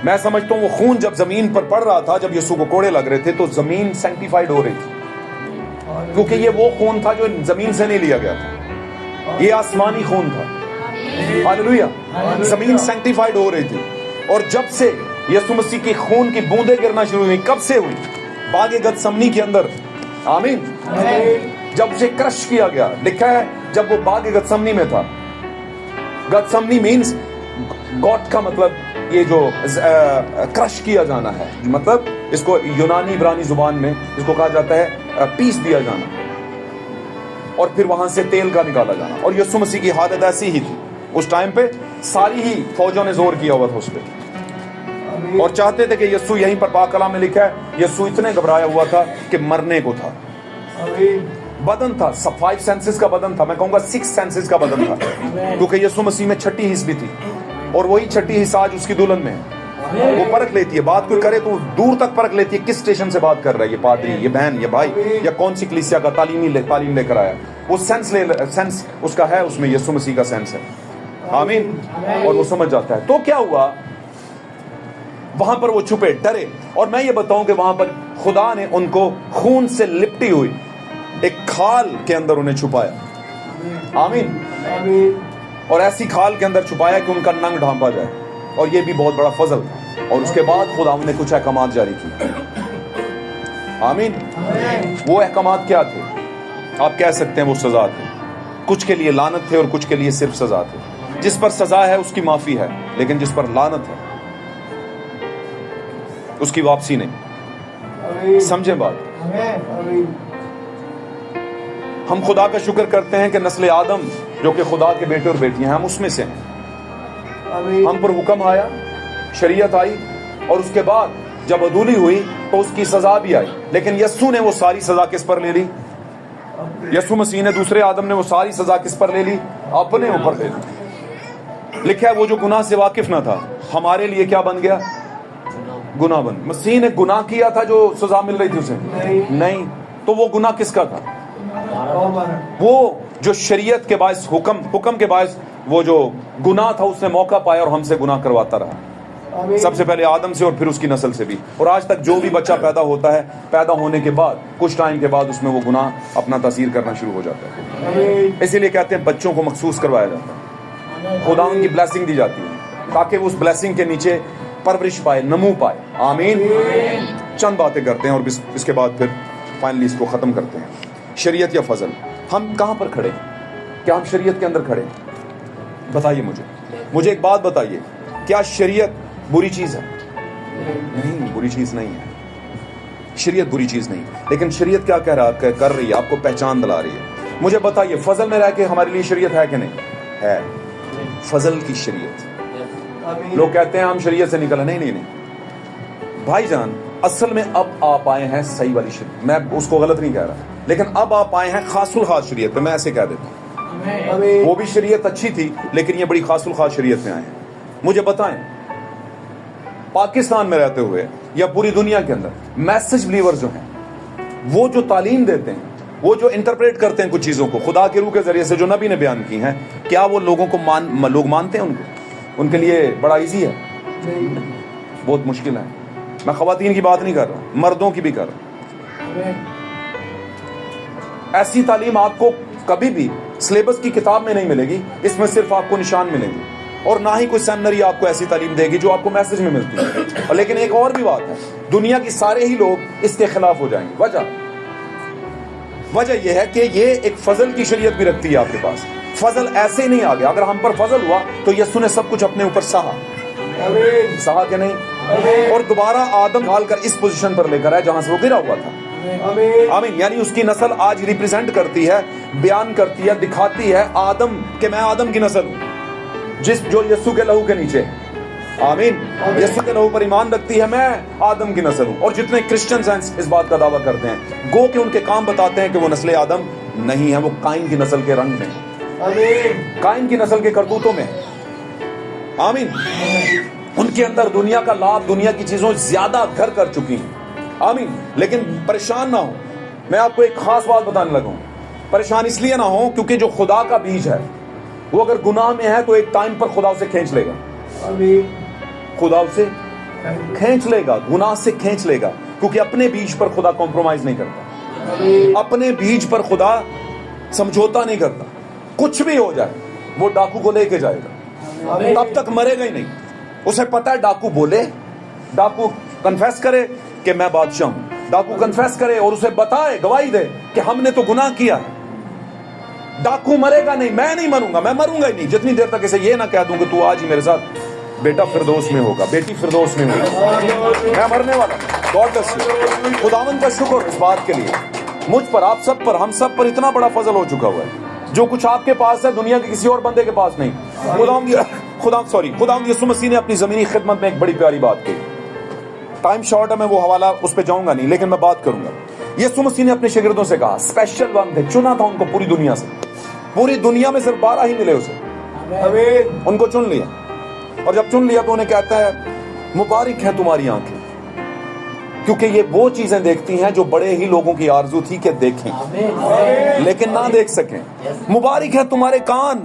[SPEAKER 1] میں سمجھتا ہوں وہ خون جب زمین پر پڑ رہا تھا, جب یسوع کو کوڑے لگ رہے تھے, تو زمین سینکٹیفائڈ ہو رہی تھی, کیونکہ یہ وہ خون تھا جو زمین سے نہیں لیا گیا تھا, یہ آسمانی خون تھا. ہاللویا. زمین سینکٹیفائڈ ہو رہی تھی, اور جب سے یسوع مسیح کی خون کی بوندیں گرنا شروع ہوئی, کب سے ہوئی؟ باغ گتسمنی کے اندر. آمین. جب اسے کرش کیا گیا, لکھا ہے جب وہ باغ گتسمنی میں تھا. گتسمنی مینز گاٹ کا مطلب یہ جو کرش کیا جانا ہے, مطلب اس کو یونانی عبرانی زبان میں اس کو کہا جاتا ہے پیس دیا جانا, اور پھر وہاں سے تیل کا نکالا جانا. اور یسوع مسیح کی حالت ایسی ہی تھی اس ٹائم پہ, ساری ہی فوجوں نے زور کیا ہوا تھا اس پہ, اور چاہتے تھے کہ یسوع, یہیں پر پاک کلام میں لکھا ہے یسوع اتنے گھبرایا ہوا تھا کہ مرنے کو تھا. بدن تھا, 5 سینسز کا بدن تھا, میں کہوں گا 6 سینسز کا بدن تھا, کیونکہ یسوع مسیح میں 6ٹھی حص بھی تھی, اور وہی 6ٹھی حص آج اس کی دلہن میں ہے. وہ پرکھ لیتی ہے, بات کوئی کرے تو دور تک پرکھ لیتی ہے کس اسٹیشن سے بات کر رہا ہے, یہ پادری, یہ بہن, یہ بھائی, یا کون سی کلیسیا کا تعلیم لے کر آیا. وہ سینس اس کا ہے, اس میں یسوع مسیح کا سینس ہے. آمین. اور وہ سمجھ جاتا ہے. تو کیا ہوا وہاں پر؟ وہ چھپے, ڈرے. اور میں یہ بتاؤں کہ وہاں پر خدا نے ان کو خون سے لپٹی ہوئی ایک کھال کے اندر انہیں چھپایا. آمین. اور ایسی کھال کے اندر چھپایا کہ ان کا ننگ ڈھانپا جائے, اور یہ بھی بہت بڑا فضل تھا. اور اس کے بعد خدا نے کچھ احکامات جاری کی. آمین. وہ احکامات کیا تھے؟ آپ کہہ سکتے ہیں وہ سزا تھے. کچھ کے لیے لعنت تھے اور کچھ کے لیے صرف سزا تھے. جس پر سزا ہے اس کی معافی ہے, لیکن جس پر لعنت ہے اس کی واپسی نہیں. سمجھیں بات؟ ہم خدا کا شکر کرتے ہیں کہ نسل آدم جو کہ خدا کے بیٹے اور بیٹیاں ہیں, ہم اس میں سے ہیں. ہم پر حکم آیا, شریعت آئی, اور اس کے بعد جب عدولی ہوئی تو اس کی سزا بھی آئی. لیکن یسوع نے وہ ساری سزا کس پر لے لی؟ یسوع مسیح نے, دوسرے آدم نے وہ ساری سزا کس پر لے لی؟ اپنے اوپر لے لی. لکھا ہے وہ جو گناہ سے واقف نہ تھا ہمارے لیے کیا بن گیا؟ گناہ بن. مسیح نے گناہ کیا تھا جو سزا مل رہی تھی اسے؟ نہیں. تو وہ گناہ کس کا تھا؟ وہ جو شریعت کے باعث, حکم کے باعث وہ جو گناہ تھا اس نے موقع پایا اور ہم سے گناہ کرواتا رہا. سب سے پہلے آدم سے اور پھر اس کی نسل سے بھی, اور آج تک جو بھی بچہ پیدا ہوتا ہے, پیدا ہونے کے بعد کچھ ٹائم کے بعد اس میں وہ گناہ اپنا تاثیر کرنا شروع ہو جاتا ہے. اسی لیے کہتے ہیں بچوں کو مخصوص کروایا جاتا ہے, خدا ان کی بلیسنگ دی جاتی ہے تاکہ وہ اس بلیسنگ کے نیچے پرورش پائے, نمو پائے. آمین. چند باتیں کرتے ہیں اور اس کے بعد پھر فائنلی اس کو ختم کرتے ہیں. شریعت یا فضل, ہم کہاں پر کھڑے ہیں؟ کیا ہم شریعت کے اندر کھڑے ہیں؟ بتائیے مجھے ایک بات بتائیے, کیا شریعت بری چیز ہے؟ نہیں, بری چیز نہیں ہے. شریعت بری چیز نہیں, لیکن شریعت کیا کر رہی ہے؟ آپ کو پہچان دلا رہی ہے. مجھے بتائیے فضل میں رہ کے ہمارے لیے شریعت ہے کہ نہیں؟ ہے. فضل کی شریعت. لوگ کہتے ہیں ہم شریعت سے نکلے. نہیں بھائی جان, اصل میں اب آپ آئے ہیں صحیح والی شریعت. میں اس کو غلط نہیں کہہ رہا, لیکن اب آپ آئے ہیں خاص الخاص شریعت پہ. میں ایسے کہہ دیتا ہوں, وہ بھی شریعت اچھی تھی لیکن یہ بڑی خاص الخاص شریعت میں آئے ہیں. مجھے بتائیں, پاکستان میں رہتے ہوئے یا پوری دنیا کے اندر میسج بلیور جو ہیں, وہ جو تعلیم دیتے ہیں, وہ جو انٹرپریٹ کرتے ہیں کچھ چیزوں کو خدا کے روح کے ذریعے سے جو نبی نے بیان کی ہیں, کیا وہ لوگوں کو لوگ مانتے ہیں ان کو؟ ان کے لیے بڑا ایزی ہے؟ بہت مشکل ہے. میں خواتین کی بات نہیں کر رہا, مردوں کی بھی کر رہا. ایسی تعلیم آپ کو کبھی بھی سلیبس کی کتاب میں نہیں ملے گی. اس میں صرف آپ کو نشان ملیں گے, اور نہ ہی کوئی سیمنری آپ کو ایسی تعلیم دے گی جو آپ کو میسج میں ملتی ہے. لیکن ایک اور بھی بات ہے, دنیا کی سارے ہی لوگ اس کے خلاف ہو جائیں گے. وجہ یہ ہے کہ یہ ایک فضل کی شریعت بھی رکھتی ہے آپ کے پاس. فضل ایسے ہی نہیں آ گیا. اگر ہم پر فضل ہوا تو یسوع نے سب کچھ اپنے اوپر سہا کہ نہیں, اور دوبارہ آدم ڈال کر اس پوزیشن پر لے کر آئے جہاں سے وہ گرا ہوا تھا. آمین. یعنی اس کی نسل آج ریپریزنٹ کرتی ہے, بیان کرتی ہے, دکھاتی ہے آدم کہ میں آدم کی نسل ہوں, جو یسوع کے لہو کے نیچے ہے. آمین. یسوع کے لہو پر ایمان رکھتی ہے, میں آدم کی نسل ہوں. اور جتنے کرسچنز ہیں اس بات کا دعویٰ کرتے ہیں, گو کہ ان کے کام بتاتے ہیں کہ وہ نسل آدم نہیں ہے, وہ قائن کی نسل کے رنگ میں, قائن کی نسل کے کرتوتوں میں. آمین. ان کے اندر دنیا کا لابھ, دنیا کی چیزوں زیادہ گھر کر چکی ہیں. آمین. لیکن پریشان نہ ہو, میں آپ کو ایک خاص بات بتانے لگا ہوں. परेशान इसलिए ना हो क्योंकि जो खुदा का बीज है वो अगर गुनाह में है तो एक टाइम पर खुदा उसे खींच लेगा, खुदा उसे खींच लेगा, गुनाह से खींच लेगा, क्योंकि अपने बीज पर खुदा कॉम्प्रोमाइज नहीं करता, अपने बीज पर खुदा समझौता नहीं करता। कुछ भी हो जाए वो डाकू को लेके जाएगा, तब तक मरेगा ही नहीं। उसे पता है डाकू बोले, डाकू कन्फेस करे कि मैं बादशाह हूं, डाकू कन्फेस करे और उसे बताए, गवाही दे कि हमने तो गुनाह किया है। डाकू मरेगा नहीं, मैं नहीं मरूंगा, मैं मरूंगा ही नहीं जितनी देर तक इसे ये ना कह दूं कि तू आज ही मेरे साथ बेटा फिरदौस में होगा, बेटी फिरदौस में होगी, मैं मरने वाला। God bless you. खुदावंद का शुक्र इस बात के लिए, मुझ पर, आप सब पर, हम सब पर इतना बड़ा फजल हो चुका हुआ है। जो कुछ आपके पास है दुनिया के किसी और बंदे के पास नहीं। खुदावंद यीशु मसीह ने अपनी जमीनी खिदमत में एक बड़ी प्यारी बात की। टाइम शॉर्ट है, मैं वो हवाला उस पर जाऊंगा नहीं, लेकिन मैं बात करूंगा। यीशु मसीह ने अपने शागिर्दों से कहा, स्पेशल वन थे, चुना था उनको पूरी दुनिया से, पूरी दुनिया में सिर्फ 12 ही मिले उसे, उनको चुन लिया। और जब चुन लिया तो उन्हें कहता है मुबारक है तुम्हारी आंखें, क्योंकि ये वो चीजें देखती हैं जो बड़े ही लोगों की आरजू थी कि देखें लेकिन ना देख सकें। मुबारक है तुम्हारे कान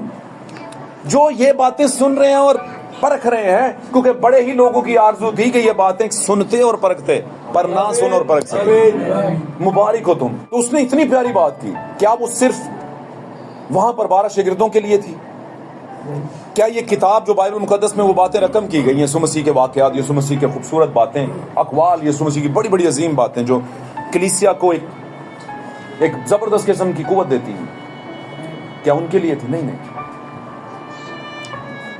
[SPEAKER 1] जो ये बातें सुन रहे हैं और परख रहे हैं, क्योंकि बड़े ही लोगों की आरजू थी कि ये बातें सुनते और परखते पर ना सुन और परख सके। मुबारक हो तुम। तो उसने इतनी प्यारी बात की, क्या वो सिर्फ वहां पर 12 शागिर्दों के लिए थी? क्या ये किताब जो बाइबल मुकद्दस में वो बातें रकम की गई, यीशु मसीह के वाकयात, यीशु मसीह के खूबसूरत बातें, अकवाल, यीशु मसीह की बड़ी बड़ी अजीम बातें जो कलीसिया को एक जबरदस्त किस्म की कुव्वत देती हैं, क्या उनके लिए थी? नहीं, नहीं।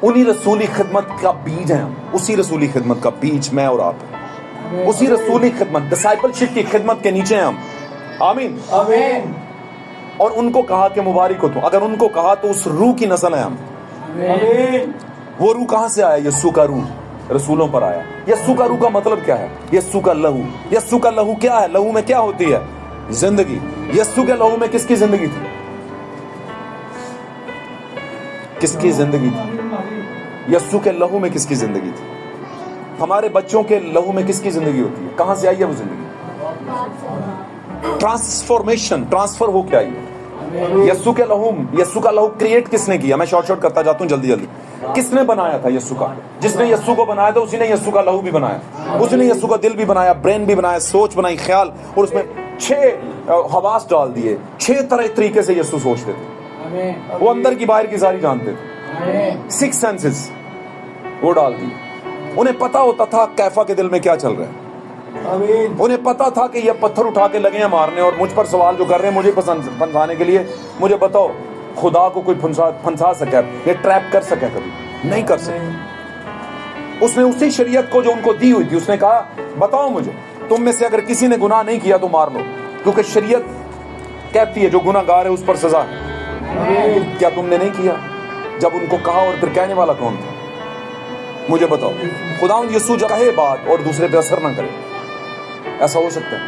[SPEAKER 1] उन्हीं रसूली खिदमत का बीज है हम, उसी रसूली खिदमत का बीज मैं और आप, उसी रसूली खिदमत, डिसाइपलशिप की खिदमत के नीचे हम। आमीन, आमीन। और उनको कहा कि मुबारक हो तुम। अगर उनको कहा तो उस रूह की नस्ल है हम। वो रूह कहां से आया? यस्सु का रूह रसूलों पर आया। यस्सु का रूह का मतलब क्या है? यस्सु का लहू। यस्सु का लहू क्या है? लहू में क्या होती है? जिंदगी। यस्सु के लहू में किसकी जिंदगी थी? किसकी जिंदगी थी? यस्सु के लहू में किसकी जिंदगी थी? हमारे बच्चों के लहू में किसकी जिंदगी होती है? कहां से आई है वो जिंदगी? ट्रांसफॉर्मेशन, ट्रांसफर हो क्या आई? यस्सु के लहू। यस्सु का लहू क्रिएट किसने किया? मैं शॉर्ट करता जाता हूं जल्दी जल्दी। किसने बनाया था यस्सु का? जिसने यस्सु को बनाया था उसी ने यस्सु का लहू भी बनाया, उसने यस्सु का दिल भी बनाया, ब्रेन भी बनाया, सोच बनाई, ख्याल, और उसमें 6 हवास डाल दिए। 6 तरीके से यस्सु सोचते थे, वो अंदर की बाहर की सारी जानते थे। 6 सेंसेस वो डाल दिए। उन्हें पता होता था कैफा के दिल में क्या चल रहा है। उन्हें पता था कि ये पत्थर उठा के लगे हैं मारने और मुझ पर सवाल जो कर रहे हैं मुझे फंसाने के लिए। मुझे बताओ, खुदा को कोई फंसा सका? ये ट्रैप कर सका? कभी नहीं कर सके। उसने उसी शरीयत को जो उनको दी हुई थी, उसने कहा बताओ मुझे, तुम में से अगर किसी ने गुनाह नहीं किया तो मार लो, क्योंकि शरीयत कहती है जो गुनाहगार है उस पर सजा है। क्या तुमने नहीं किया? जब उनको कहा, और फिर कहने वाला कौन था? मुझे बताओ। खुदावंद यीशु जब कहे बात और दूसरे पे असर ना करे, ऐसा हो सकता है?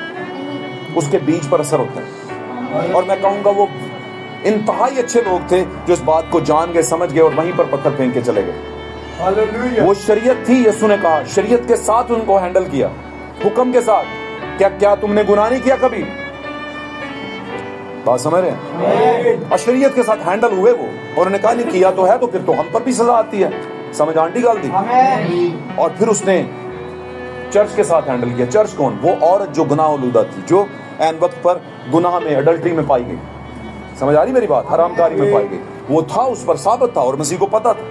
[SPEAKER 1] उसके बीज पर असर होता है। और मैं कहूंगा वो इंतहाई अच्छे लोग थे जो इस बात को जान गए, समझ गए और वहीं पर पत्थर फेंक के चले गए। वो शरीयत थी, यीशु ने कहा, शरीयत के साथ उनको हैंडल किया, हुक्म के साथ। क्या तुमने गुनाह नहीं किया कभी? बात समझ रहे हैं? अशरीयत के साथ हैंडल हुए वो, और उन्होंने कहा नहीं किया तो है, तो फिर तो हम पर भी सजा आती है। समझ आंटी गाल दी। और फिर उसने चर्च के साथ हैंडल किया। चर्च कौन? वो औरत जो गुनाह आलूदा थी, जो ऐन वक्त पर गुनाह में, अडल्ट्री में पाई गई। समझ आ रही मेरी बात? हरामकारी में पाई गई। वो था, उस पर साबित था और मसीह को पता था।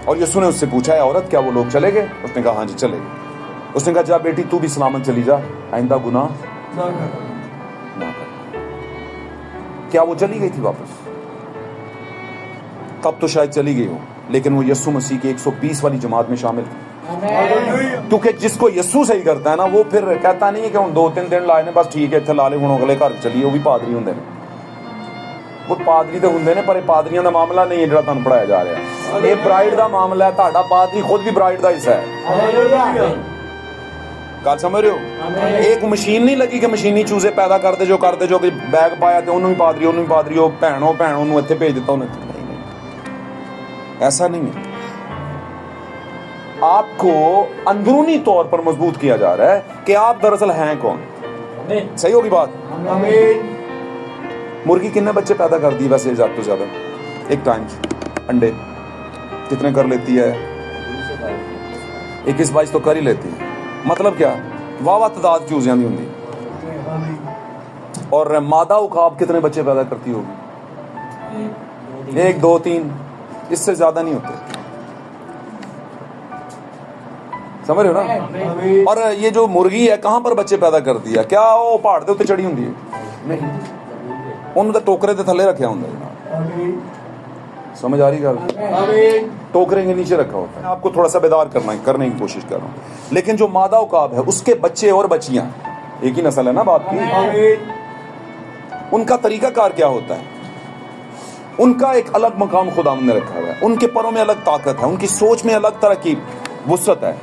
[SPEAKER 1] और यीशु ने उससे पूछा, है औरत क्या वो लोग चले गए? उसने कहा हाँ जी चले गए। उसने कहा जा बेटी तू भी सलामत चली जा, आइंदा गुनाह ना कर। क्या वो चली गई थी वापस? तब तो शायद चली गई हो, लेकिन वो यीशु मसीह की 120 वाली जमात में शामिल थी। क्योंकि जिसको यीशु सही करता है ना, वो फिर कहता नहीं है कि 2-3 दिन लाए ने बस ठीक है, इत्थे ला ले, हुण अगले घर चलिए। वो भी पादरी हुंदे ने, वो पादरी तो हुंदे ने, पर पादरियां दा मामला नहीं है ਜਿਹੜਾ ਤੁਹਾਨੂੰ ਪੜਾਇਆ ਜਾ ਰਿਹਾ। ਇਹ ਬ੍ਰਾਈਡ ਦਾ ਮਾਮਲਾ ਹੈ। ਤੁਹਾਡਾ ਪਾਦਰੀ खुद भी ब्राइड ਦਾ ਹਿੱਸਾ ਹੈ। ਗੱਲ ਸਮਝ ਰਹੇ ਹੋ? ਇੱਕ ਮਸ਼ੀਨ ਨਹੀਂ ਲੱਗੀ ਕਿ ਮਸ਼ੀਨੀ ਚੂਜ਼ੇ ਪੈਦਾ ਕਰਦੇ ਜੋ ਕਿ ਬੈਗ ਪਾਇਆ ਤੇ ਉਹਨੂੰ ਵੀ ਪਾਦਰੀ, ਉਹ ਭੈਣ ਉਹਨੂੰ ਇੱਥੇ ਭੇਜ ਦਿੱਤਾ ਉਹਨੇ। ऐसा नहीं है। आपको अंदरूनी तौर पर मजबूत किया जा रहा है कि आप दरअसल हैं कौन। सही होगी बात? मुर्गी कितने बच्चे पैदा करती है वैसे ज़्यादा तो ज़्यादा एक टाइम अंडे कितने कर लेती है? 21-22 तो कर ही लेती है। मतलब क्या? वाह तादाद चूजियां नहीं होंगी। और मादा उकाब कितने बच्चे पैदा करती होगी? 1 2 3, इससे ज्यादा नहीं होते। समझ रहे हो ना? और ये जो मुर्गी है कहां पर बच्चे पैदा करती है? क्या वो पहाड़ के उत्ते चढ़ी होंगी है? नहीं, उन्होंने टोकरे के थले रखा होंगे। समझ आ रही गल? टोकरे के नीचे रखा होता है। आपको थोड़ा सा बेदार करने की कोशिश कर रहा हूँ। लेकिन जो मादा उकाब है उसके बच्चे और बच्चियां एक ही नस्ल है ना बात की। उनका तरीका कार क्या होता है? उनका एक अलग मकाम खुदा ने रखा हुआ है। उनके परों में अलग ताकत है, उनकी सोच में अलग तरह की वुसअत है,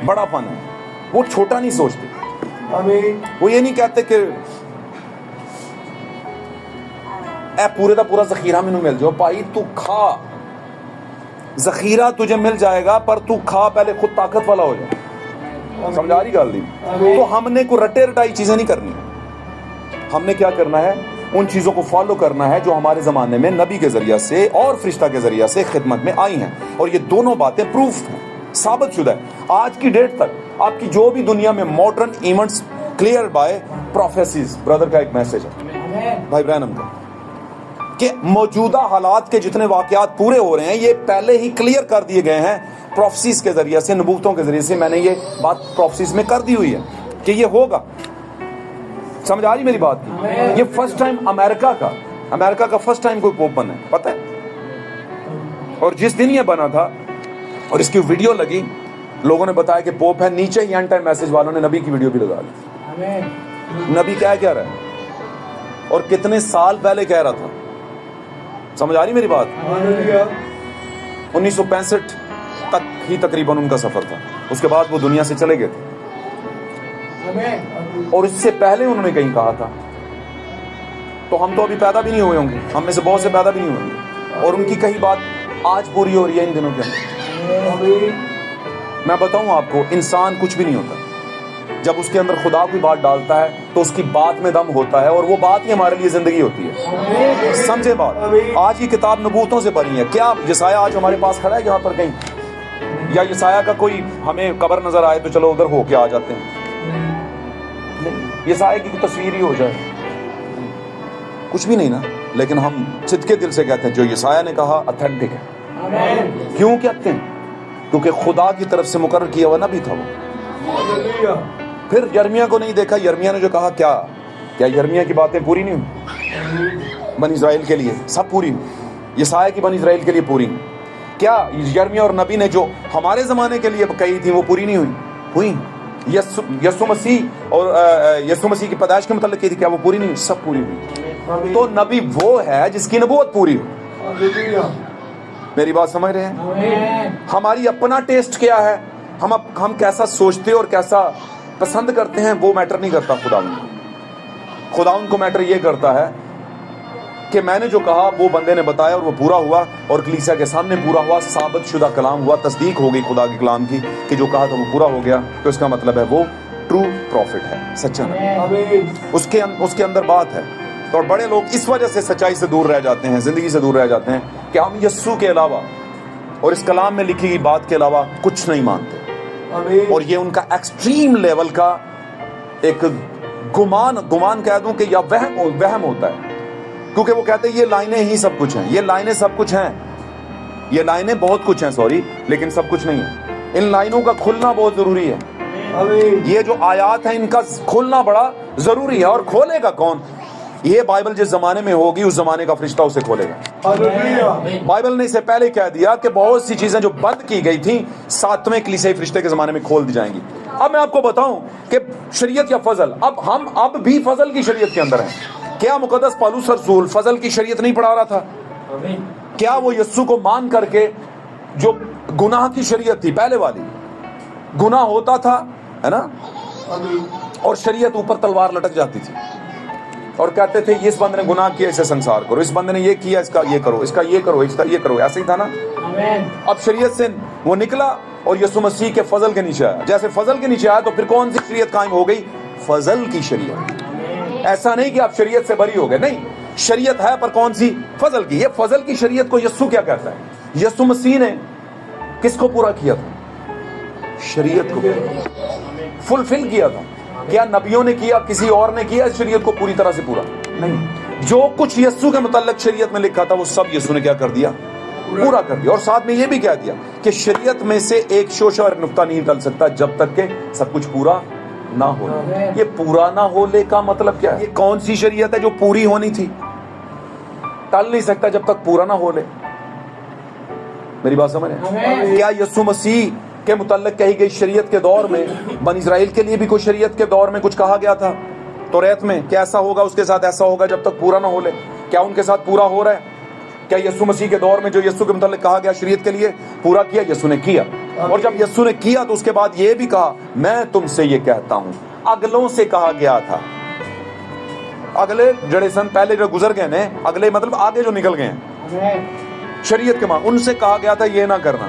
[SPEAKER 1] बड़ापन है। वो छोटा नहीं सोचते। वो ये नहीं कहते कि ए पूरे का पूरा जखीरा मैनू मिल जाओ। भाई तू खा, जखीरा तुझे मिल जाएगा पर तू खा, पहले खुद ताकत वाला हो जाए। समझा रही गल नहीं? तो हमने को रटे रटाई चीजें नहीं करनी। हमने क्या करना है? उन चीजों को फॉलो करना है जो हमारे जमाने में नबी के जरिया से और फरिश्ता के जरिया से खिदमत में आई हैं। और ये दोनों बातें प्रूफ हैं, साबित शुदा है। आज की डेट तक आपकी जो भी दुनिया में modern events clear by prophecies, brother का एक मैसेज है भाई ब्रैनम का, कि मौजूदा हालात के जितने वाकयात पूरे हो रहे हैं ये पहले ही क्लियर कर दिए गए हैं प्रोफेसीज के जरिए से, नबूवतों के जरिए से। मैंने ये बात प्रोफेसीज में कर दी हुई है कि ये होगा। समझ आ रही मेरी बात की? ये फर्स्ट टाइम अमेरिका का फर्स्ट टाइम कोई पोप बना है, पता है? और जिस दिन ये बना था और इसकी वीडियो लगी, लोगों ने बताया कि पोप है। नीचे ही एंड टाइम मैसेज वालों ने नबी की वीडियो भी लगा ली। नबी क्या कह रहा है और कितने साल पहले कह रहा था। समझ आ रही मेरी बात? 1965 तक ही तकरीबन उनका सफर था। उसके बाद वो दुनिया से चले गए थे। और इससे पहले उन्होंने कहीं कहा था। तो हम तो अभी पैदा भी नहीं हुए होंगे, हम में से बहुत से पैदा भी नहीं हुए होंगे। और उनकी कही बात आज पूरी हो रही है इन दिनों के अंदर। मैं बताऊं आपको, इंसान कुछ भी नहीं होता। जब उसके अंदर खुदा कोई बात डालता है तो उसकी बात में दम होता है, और वो बात ही हमारे लिए जिंदगी होती है। समझे बात? आज की किताब नबूतों से भरी है। क्या यसाया आज हमारे पास खड़ा है यहाँ पर कहीं? या यसाया का कोई हमें कब्र नजर आए तो चलो उधर होके आ जाते हैं? यसाया की तस्वीर ही हो जाए, कुछ भी नहीं ना। लेकिन हम सिद्के दिल से कहते हैं जो यसाया ने कहा ऑथेंटिक है। क्यों कहते हैं? क्योंकि खुदा की तरफ से मुकर्रर किया हुआ नबी था वो। फिर यर्मिया को नहीं देखा? यर्मिया ने जो कहा, क्या यर्मिया की बातें पूरी नहीं हुई? बनी इस्राएल के लिए सब पूरी हुई। यसाया की बनी इस्राएल के लिए पूरी हुई। क्या यर्मिया और नबी ने जो हमारे जमाने के लिए कही थी वो पूरी नहीं हुई? यीशु मसीह और यीशु मसीह की पैदाइश के मतलब की थी, क्या वो पूरी नहीं हुई? सब पूरी हुई। तो नबी वो है जिसकी नबूवत पूरी हो। मेरी बात समझ रहे हैं? हमारी अपना टेस्ट क्या है, हम कैसा सोचते और कैसा पसंद करते हैं वो मैटर नहीं करता। खुदाउन को मैटर ये करता है कि मैंने जो कहा वो बंदे ने बताया और वो पूरा हुआ, और कलीसिया के सामने पूरा हुआ, साबित शुदा कलाम हुआ, तस्दीक हो गई खुदा के कलाम की कि जो कहा था वो पूरा हो गया। तो इसका मतलब है वो ट्रू प्रॉफिट है, सच्चा नबी। उसके अंदर बात है। तो और बड़े लोग इस वजह से सच्चाई से दूर रह जाते हैं, जिंदगी से दूर रह जाते हैं कि हम यस्सु के अलावा और इस कलाम में लिखी गई बात के अलावा कुछ नहीं मानते। और ये उनका एक्सट्रीम लेवल का एक गुमान कह दूं कि या वहम होता है। क्योंकि वो कहते हैं ये लाइनें ही सब कुछ हैं, ये लाइनें सब कुछ हैं, ये लाइनें बहुत कुछ हैं, सॉरी, लेकिन सब कुछ नहीं है। इन लाइनों का खुलना बहुत जरूरी है। ये जो आयात है इनका खुलना बड़ा जरूरी है। और खोलेगा कौन? ये बाइबल जिस जमाने में होगी उस जमाने का फरिश्ता उसे खोलेगा। बाइबल ने इसे पहले कह दिया कि बहुत सी चीजें जो बंद की गई थी 7वें कलीसियाई फरिश्ते के जमाने में खोल दी जाएंगी। अब मैं आपको बताऊं कि शरीयत या फजल, अब भी फजल की शरीयत के अंदर है। क्या मुकद्दस पौलुस रसूल फजल की शरीयत नहीं पढ़ा रहा था? क्या वो यस्सु को मान करके जो गुनाह की शरीयत थी पहले वाली, गुनाह होता था, है ना, और शरीयत ऊपर तलवार लटक जाती थी और कहते थे इस बंदे ने गुनाह किया इसे संसार करो, इस बंदे ने ये किया इसका ये करो, इसका ये करो, इसका ये करो। ऐसे ही था ना। अब शरीयत से वो निकला और यीशु मसीह के फजल के नीचे आया। जैसे फजल के नीचे आया तो फिर कौन सी शरीयत कायम हो गई? फजल की शरीयत। ऐसा नहीं कि आप शरीयत से बरी हो गए, नहीं, شریعت ہے پر کون سی؟ فضل کی. یہ فضل کی شریعت کو یسوع کیا کہتا ہے؟ یسوع مسیح نے کس کو پورا کیا تھا؟ شریعت کو فلفل کیا تھا. کیا نبیوں نے کیا؟ کسی اور نے کیا شریعت کو پوری طرح سے پورا؟ نہیں. جو کچھ یسوع کے متعلق شریعت میں لکھا تھا وہ سب یسوع نے کیا کر دیا؟ پورا کر دیا. اور ساتھ میں یہ بھی کہہ دیا کہ شریعت میں سے ایک شوشہ اور نقطہ نہیں ڈل سکتا جب تک کہ سب کچھ پورا نہ ہو. یہ پورا نہ ہونے کا مطلب کیا ہے؟ یہ کون سی شریعت ہے جو پوری ہونی تھی؟ ٹل نہیں سکتا جب تک پورا نہ ہو لے. میری بات سمجھ رہے؟ کیا یسوع مسیح کے متعلق کہی گئی شریعت کے دور میں بنی اسرائیل کے لیے بھی کوئی شریعت کے دور میں کچھ کہا گیا تھا توریت میں کہ ایسا ہوگا اس کے ساتھ ایسا ہوگا جب تک پورا نہ ہو لے؟ کیا ان کے ساتھ پورا ہو رہا ہے؟ کیا یسوع مسیح کے دور میں جو یسوع کے متعلق کہا گیا شریعت کے لیے پورا کیا؟ یسوع نے کیا. اور جب یسوع نے کیا تو اس کے بعد یہ بھی کہا میں تم سے یہ کہتا ہوں. اگلوں سے کہا گیا تھا. اگلے جڑے سن پہلے جو گزر گئے نے، اگلے مطلب آگے جو نکل گئے ہیں شریعت کے ماں، ان سے کہا گیا تھا یہ نہ کرنا،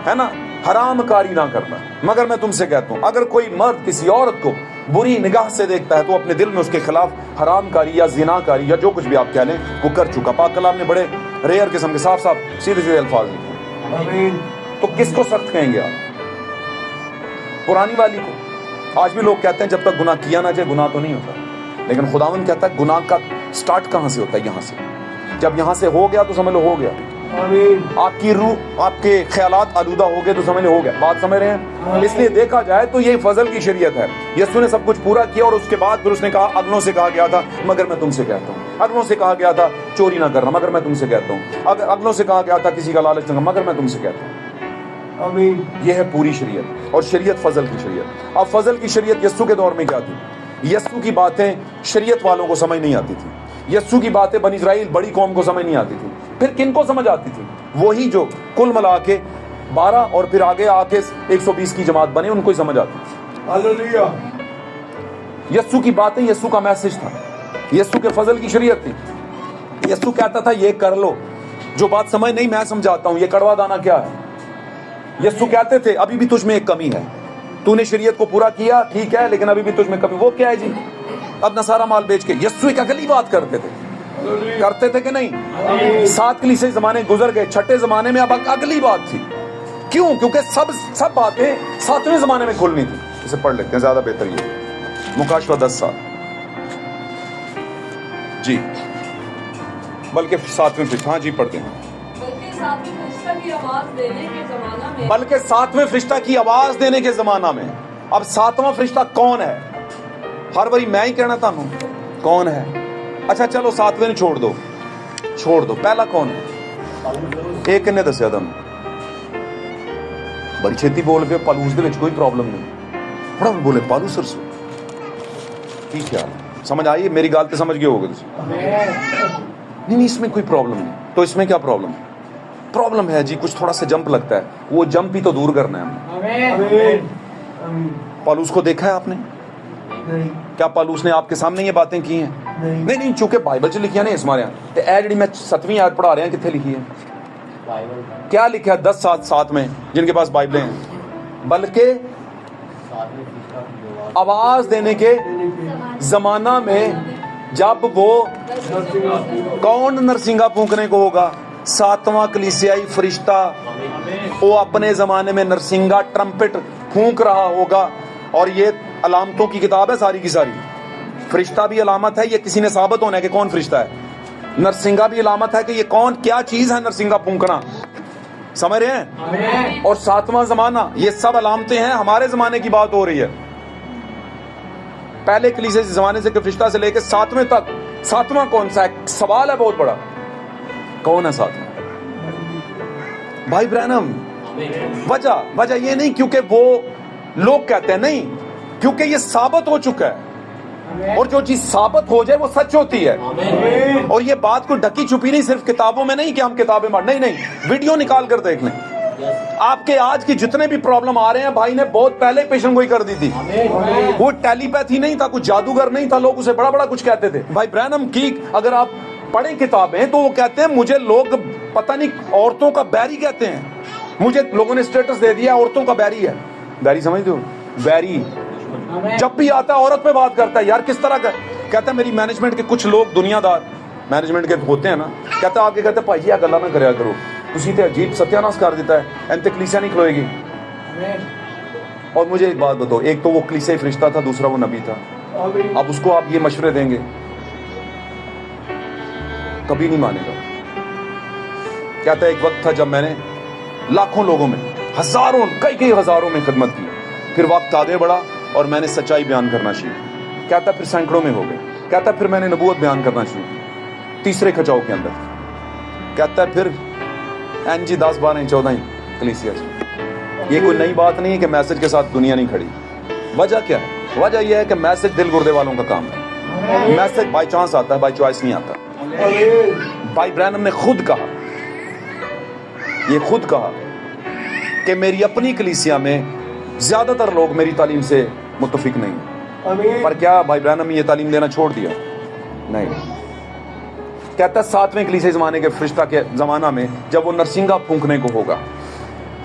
[SPEAKER 1] ہے نا، حرام کاری نہ کرنا. مگر میں تم سے کہتا ہوں اگر کوئی مرد کسی عورت کو بری نگاہ سے دیکھتا ہے تو اپنے دل میں اس کے خلاف حرام کاری یا زنا کاری یا جو کچھ بھی آپ کہہ لیں وہ کر چکا. پاک کلام نے بڑے ریئر قسم کے صاف صاف سیدھے سیدھے الفاظ لکھے. تو کس کو سخت کہیں گے آپ؟ پرانی والی کو. آج بھی لوگ کہتے ہیں جب تک گناہ کیا نہ جائے گناہ تو نہیں ہوتا. لیکن خداوند کہتا ہے گناہ کا سٹارٹ کہاں سے ہوتا ہے؟ یہاں سے. جب یہاں سے ہو گیا تو سمجھ لو ہو گیا. آپ کی روح، آپ کے خیالات آلودہ ہو گئے تو سمجھ لو ہو گیا. بات سمجھ رہے ہیں؟ اس لیے دیکھا جائے تو یہ فضل کی شریعت ہے. یسوع نے سب کچھ پورا کیا اور اس کے بعد پھر اس نے کہا اگلوں سے کہا گیا تھا مگر میں تم سے کہتا ہوں. اگلوں سے کہا گیا تھا چوری نہ کرنا مگر میں تم سے کہتا ہوں. اگلوں سے کہا گیا تھا کسی کا لالچ نہ مگر میں تم سے کہتا ہوں. یہ ہے پوری شریعت. اور شریعت فضل کی شریعت. اب فضل کی شریعت یسوع کے دور میں کیا تھی؟ یسوع کی باتیں شریعت والوں کو سمجھ نہیں آتی تھی. یسوع کی باتیں بنی اسرائیل بڑی قوم کو سمجھ نہیں آتی تھی. پھر کن کو سمجھ آتی تھی؟ وہی جو کل ملا کے 12 اور پھر آگے آ کے 120 کی جماعت بنے ان کو ہی سمجھ آتی تھی. ہاللیلویہ. یسوع کی باتیں یسوع کا میسج تھا. یسوع کے فضل کی شریعت تھی. یسوع کہتا تھا یہ کر لو. جو بات سمجھ نہیں میں سمجھاتا ہوں. یہ کڑوا دانا کیا ہے؟ یسوع کہتے تھے ابھی بھی تجھ میں ایک کمی ہے. تو نے شریعت کو پورا کیا ٹھیک ہے لیکن ابھی بھی تجھ میں کمی. وہ کیا ہے جی؟ اب نصارہ مال بیچ کے. یسوع ایک اگلی بات کرتے تھے کہ نہیں؟ 7 کلیسے زمانے گزر گئے. 6 زمانے میں اب اگلی بات تھی. کیوں؟ کیونکہ سب باتیں 7ویں زمانے میں کھلنی تھی. اسے پڑھ لیتے ہیں زیادہ بہتر. یہ مکاشفہ 10:7 جی بلکہ 7ویں فرشتہ. ہاں جی پڑھتے ہیں. بلکہ 7ویں فرشتہ کی آواز دینے کے زمانہ میں. اب 7واں فرشتہ کون ہے؟ ہر باری میں ہی کہنا تھا کون ہے. اچھا چلو 7ویں نے چھوڑ دو. پہلا کون ہے؟ ایک نے دسیا تھا. بڑی چھتی بول پہ پالوس دے وچ کوئی پرابلم نہیں. بڑا بولے پالوس سر کی خیال سمجھ آئی میری گل تے سمجھ گئے ہوگے نہیں اس میں کوئی پرابلم نہیں. تو اس میں کیا پرابلم ہے جی؟ کچھ تھوڑا سا جمپ لگتا ہے. وہ جمپ ہی تو دور کرنا ہے ہم نے. پالوس کو دیکھا ہے آپ نے؟ کیا پالوس نے آپ کے سامنے یہ باتیں کی ہیں؟ نہیں چونکہ بائبل چ لکھی نہیں. ہمارے یہاں اے جڑی میں 7ویں آیت پڑھا رہے ہیں کتنے لکھی ہے؟ کیا لکھا ہے 10:7 میں جن کے پاس بائبلیں ہیں؟ بلکہ آواز دینے کے زمانہ میں جب وہ کون نرسنگا پھونکنے کو ہوگا؟ 7واں کلیسیائی فرشتہ. وہ اپنے زمانے میں نرسنگا ٹرمپٹ پھونک رہا ہوگا. اور یہ علامتوں کی کتاب ہے ساری کی ساری. فرشتہ بھی علامت ہے. یہ کسی نے ثابت ہونا ہے کہ کون فرشتہ ہے. نرسنگا بھی علامت ہے کہ یہ کون کیا چیز ہے نرسنگا پھونکنا. سمجھ رہے ہیں؟ اور 7واں زمانہ یہ سب علامتیں ہیں. ہمارے زمانے کی بات ہو رہی ہے. پہلے کلیسے زمانے سے فرشتہ سے لے کے 7ویں تک. 7واں کون سا ہے؟ سوال ہے بہت بڑا. کون ہے 7واں؟ بھائی برانم. وجہ یہ نہیں کیونکہ وہ لوگ کہتے ہیں, نہیں, کیونکہ یہ ثابت ہو چکا ہے, اور جو چیز ثابت ہو جائے وہ سچ ہوتی ہے. اور یہ بات کو ڈھکی چھپی نہیں, صرف کتابوں میں نہیں کہ ہم کتابیں نہیں, ویڈیو نکال کر دیکھ لیں. آپ کے آج کی جتنے بھی پرابلم آ رہے ہیں, بھائی نے بہت پہلے پیشن گوئی کر دی تھی. وہ ٹیلی پیتھی نہیں تھا, کچھ جادوگر نہیں تھا, لوگ اسے بڑا بڑا کچھ کہتے تھے. بھائی برینم کی اگر آپ پڑھیں کتابیں تو وہ کہتے ہیں مجھے لوگ پتہ نہیں عورتوں کا بیری کہتے ہیں. مجھے لوگوں نے سٹیٹس دے دیا عورتوں کا بیری ہے. بیری سمجھتے ہو؟ بیری جب بھی آتا ہے عورت پہ بات کرتا ہے. یار کس طرح کا؟ کہتا ہے میری مینجمنٹ کے کچھ لوگ دنیا دار ਮੈਨੇਜਮੈਂਟ के होते हैं ना, कहते आके कहते भाई जी आ गल्ला ना करया करो, तुसी ते अजीब सत्यानाश कर देता है, एन ते कलीसिया नहीं खलोएगी। और मुझे एक बात बताओ, एक तो वो कलीसियाई फरिश्ता था, दूसरा वो नबी था, अब उसको आप ये मशवरे देंगे, कभी नहीं मानेगा। कहता है एक वक्त था जब मैंने लाखों लोगों में, हजारों, कई हजारों में खिदमत की, फिर वक्त आगे बढ़ा और मैंने सच्चाई बयान करना शुरू किया। कहता फिर सैकड़ों में हो गए। कहता फिर मैंने नबूवत बयान करना शुरू किया तीसरे खचाव के अंदर। कहता है फिर एनजी 10, 12, 14 कलीसिया से। ये कोई नई बात नहीं है कि मैसेज के साथ दुनिया नहीं खड़ी। वजह क्या है? वजह यह है कि मैसेज दिल गुर्दे वालों का काम है। मैसेज बाई चांस आता है, बाई चॉइस नहीं आता। भाई ब्रैनम ने खुद कहा, ये खुद कहा कि मेरी अपनी कलीसिया में ज्यादातर लोग मेरी तालीम से मुत्तफिक नहीं है। पर क्या भाई ब्रैनम ये तालीम देना छोड़ दिया? नहीं। कहता 7वें कलीसिया ज़माने के फरिश्ता के ज़माना में, जब वो नरसिंगा फूंकने को होगा,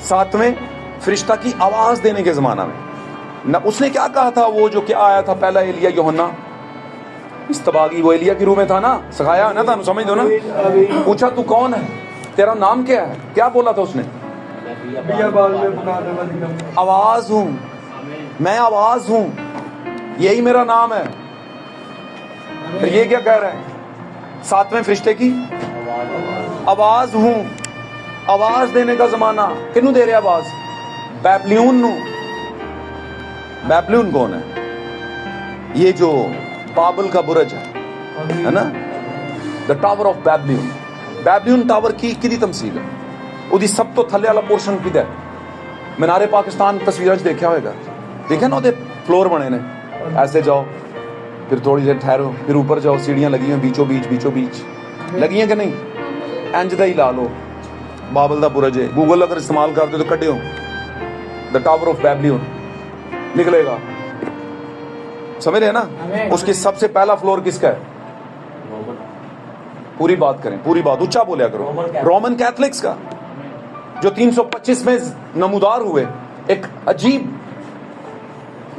[SPEAKER 1] 7वें फरिश्ता की आवाज़ देने के ज़माना में न, उसने क्या कहा था? वो जो क्या आया था पहला एलिया यूहन्ना इस्तबागी, वो एलिया के रूप में था ना, सिखाया ना था, समझ दो ना। पूछा तू कौन है, तेरा नाम क्या है? क्या बोला था उसने? आवाज़ हूँ मैं, आवाज़ हूँ, यही मेरा नाम है। फिर ये क्या कह रहा है? 7वें फरिश्ते की आवाज हूं। आवाज देने का जमाना किन्नू दे रहे आवाज? बैबलियन नू। बैबलियन कौन है? ये जो बाबल का बुरज है ना, द टावर ऑफ बैबलियन। बैबलियन टावर की किदी तमसील है? उदी सब तो थले वाला पोर्शन किदा है? मीनारे पाकिस्तान तस्वीर देखा होगा, देखे ना, उहदे फ्लोर बने ने, ऐसे जाओ फिर थोड़ी देर ठहरो, फिर ऊपर जाओ, सीढ़ियां लगी हैं बीचों बीच लगी हैं कि नहीं? इंज दा ही ला लो, बाबल दा बुरज है। गूगल अगर इस्तेमाल करते तो कटियो द टावर ऑफ बैबलियन निकलेगा, समझ रहे हैं ना? उसकी सबसे पहला फ्लोर किसका है? पूरी बात करें, पूरी बात उच्चा बोलिया करो। रोमन कैथलिक्स का, जो 325 में नमूदार हुए। एक अजीब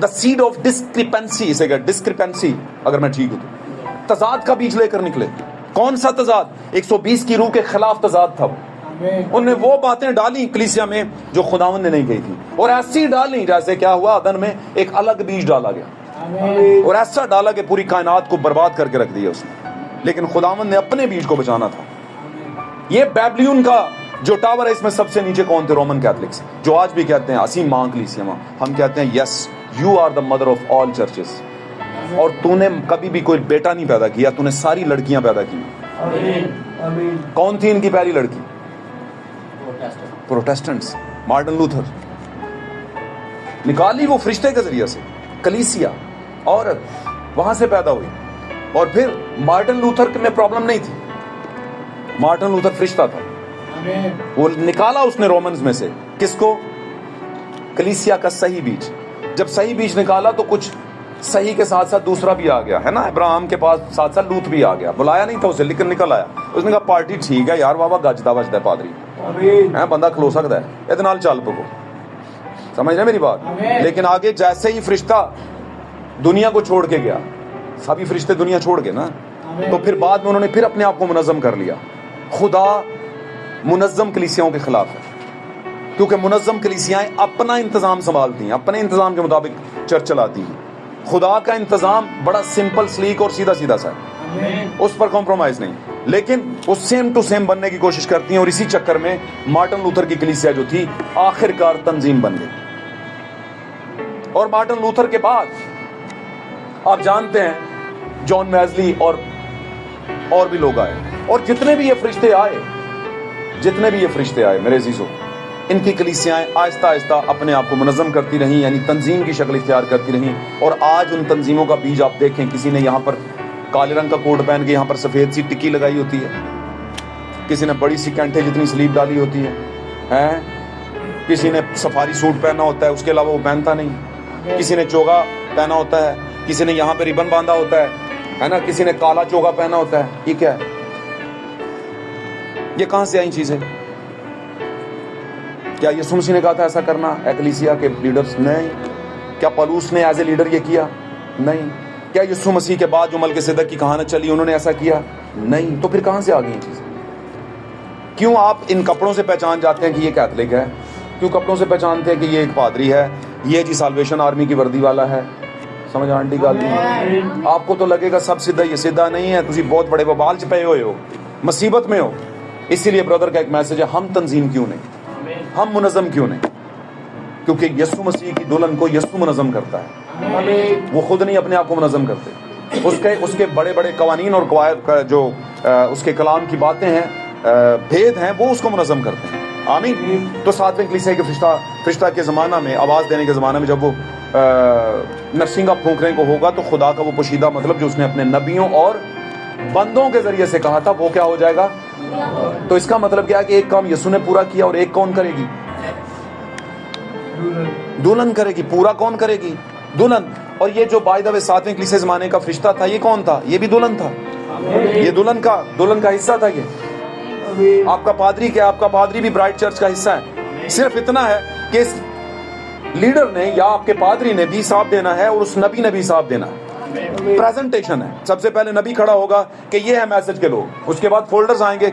[SPEAKER 1] द सीड ऑफ डिस्क्रिपेंसी, इसे कहते डिस्क्रिपेंसी, अगर मैं ठीक हूं तो, तजाद का बीज लेकर निकले। कौन सा तजाद? 120 की रूह के खिलाफ तजाद था। उन्होंने वो बातें डाली कलीसिया में जो खुदावंद ने नहीं कही थी, और ऐसी डाली जैसे क्या हुआ, अदन में एक अलग बीज डाला गया, और ऐसा डाला कि पूरी कायनात को बर्बाद करके रख दिया उसने। लेकिन खुदावंद ने अपने बीज को बचाना था। ये बैबलियन का जो टावर है, इसमें सबसे नीचे कौन थे? रोमन कैथलिक्स, जो आज भी कहते हैं असीम मां कलीसिया मां। हम कहते हैं yes, you are the mother of all churches. और तूने कभी भी कोई बेटा नहीं पैदा किया, तूने सारी लड़कियां पैदा की। कौन थी इनकी पहली लड़की? प्रोटेस्टेंट्स। मार्टिन लूथर निकाली वो फरिश्ते के जरिए से, कलीसिया औरत वहां से पैदा हुई। और फिर मार्टिन लूथर में प्रॉब्लम नहीं थी, मार्टिन लूथर फरिश्ता था, वो निकाला उसने रोमन्स में से किसको? कलीसिया का सही बीज। जब सही बीज निकाला तो कुछ सही के साथ साथ दूसरा भी आ गया, है ना? अब्राहम के पास साथ साथ लूत भी आ गया। बुलाया नहीं था उसे, लेकिन निकल आया। उसने कहा पार्टी ठीक है यार, बाबा गजदा बजदा पादरी है, बंदा खलो सकता है, इहदे नाल चल पवो। समझ रहे मेरी बात? लेकिन आगे जैसे ही फरिश्ता दुनिया को छोड़ के गया, सभी फरिश्ते दुनिया छोड़ गए ना, तो फिर बाद में उन्होंने फिर अपने आप को मुनज़्ज़म कर लिया। खुदा मुनज़्ज़म कलीसियाओं के खिलाफ है, क्योंकि मुनज़्ज़म कलीसियाएं अपना इंतजाम संभालती हैं, अपने इंतजाम के मुताबिक चर्च चलाती हैं। खुदा का इंतजाम बड़ा सिंपल, स्लीक और सीधा सीधा सा है, उस पर कॉम्प्रोमाइज नहीं। लेकिन वो सेम टू सेम बनने की कोशिश करती हैं, और इसी चक्कर में मार्टिन लूथर की कलीसिया जो थी आखिरकार तंजीम बन गई। और मार्टिन लूथर के बाद आप जानते हैं जॉन वेस्ली और भी लोग आए, और जितने भी ये फरिश्ते आए मेरे अजीजों, इनकी कलीसियाएं आहिस्ता आहिस्ता अपने आप को मुनज़्ज़म करती रहीं, यानी तंजीम की शक्ल इख्तियार करती रहीं। और आज उन तंजीमों का बीज आप देखें, किसी ने यहाँ पर काले रंग का कोट पहन के यहाँ पर सफ़ेद सी टिक्की लगाई होती है, किसी ने बड़ी सी कैंठे जितनी स्लीव डाली होती है, किसी ने सफारी सूट पहना होता है, उसके अलावा वो पहनता नहीं, किसी ने चोगा पहना होता है, किसी ने यहाँ पे रिबन बांधा होता है ना, किसी ने काला चोगा पहना होता है। ये क्या है? ये कहाँ से आई चीजें? क्या यीशु मसीह ने कहा था ऐसा करना? एकलीसिया के लीडर्स? नहीं। क्या पौलुस ने एज ए लीडर ये किया? नहीं। क्या यीशु मसीह के बाद जो मलकिसेदक की कहानी चली उन्होंने ऐसा किया? नहीं। तो फिर कहाँ से आ गई ये चीज़? क्यों आप इन कपड़ों से पहचान जाते हैं कि ये कैथलिक है? क्यों कपड़ों से पहचानते हैं कि ये एक पादरी है, ये जी साल्वेशन आर्मी की वर्दी वाला है? समझ आंटी गल नहीं? आपको तो लगेगा सब सीधा, ये सीधा नहीं है। तुसी बहुत बड़े बबाल च पे हुए हो, मुसीबत में हो। इसीलिए ब्रदर का एक मैसेज है, हम तंजीम क्यों नहीं, हम मुनज़्ज़म क्यों नहीं? क्योंकि यीशु मसीह की दुल्हन को यीशु मुनज़्ज़म करता है, वो खुद नहीं अपने आप को मुनज़्ज़म करते। उसके बड़े बड़े कवानीन और कवायद जो उसके कलाम की बातें हैं, भेद हैं, वो उसको मुनज़्ज़म करते हैं। आमीन। तो सातवें कलीसिया के फरिश्ता के ज़माना में, आवाज़ देने के ज़माने में, जब वो नरसिंगा फूंकने को होगा तो खुदा का वो पोशीदा मतलब जो उसने अपने नबियों और बंदों के ज़रिए से कहा था वो क्या हो जाएगा? तो इसका मतलब क्या है कि एक काम यीशु ने पूरा किया और एक कौन करेगी? दुल्हन करेगी। पूरा कौन करेगी? दुल्हन। और ये जो बाय द वे सातवें कलीसिया ज़माने का फरिश्ता था, ये कौन था? ये भी दुल्हन था। ये दुल्हन का हिस्सा था। ये आपका पादरी क्या? आपका पादरी भी ब्राइड चर्च का हिस्सा है। सिर्फ इतना है कि इस लीडर ने या आपके पादरी ने भी हिसाब देना है और उस नबी ने भी हिसाब देना है। प्रेजेंटेशन है। सबसे पहले नबी खड़ा होगा कि ये है मैसेज के लोग, उसके बाद फोल्डर्स आएंगे,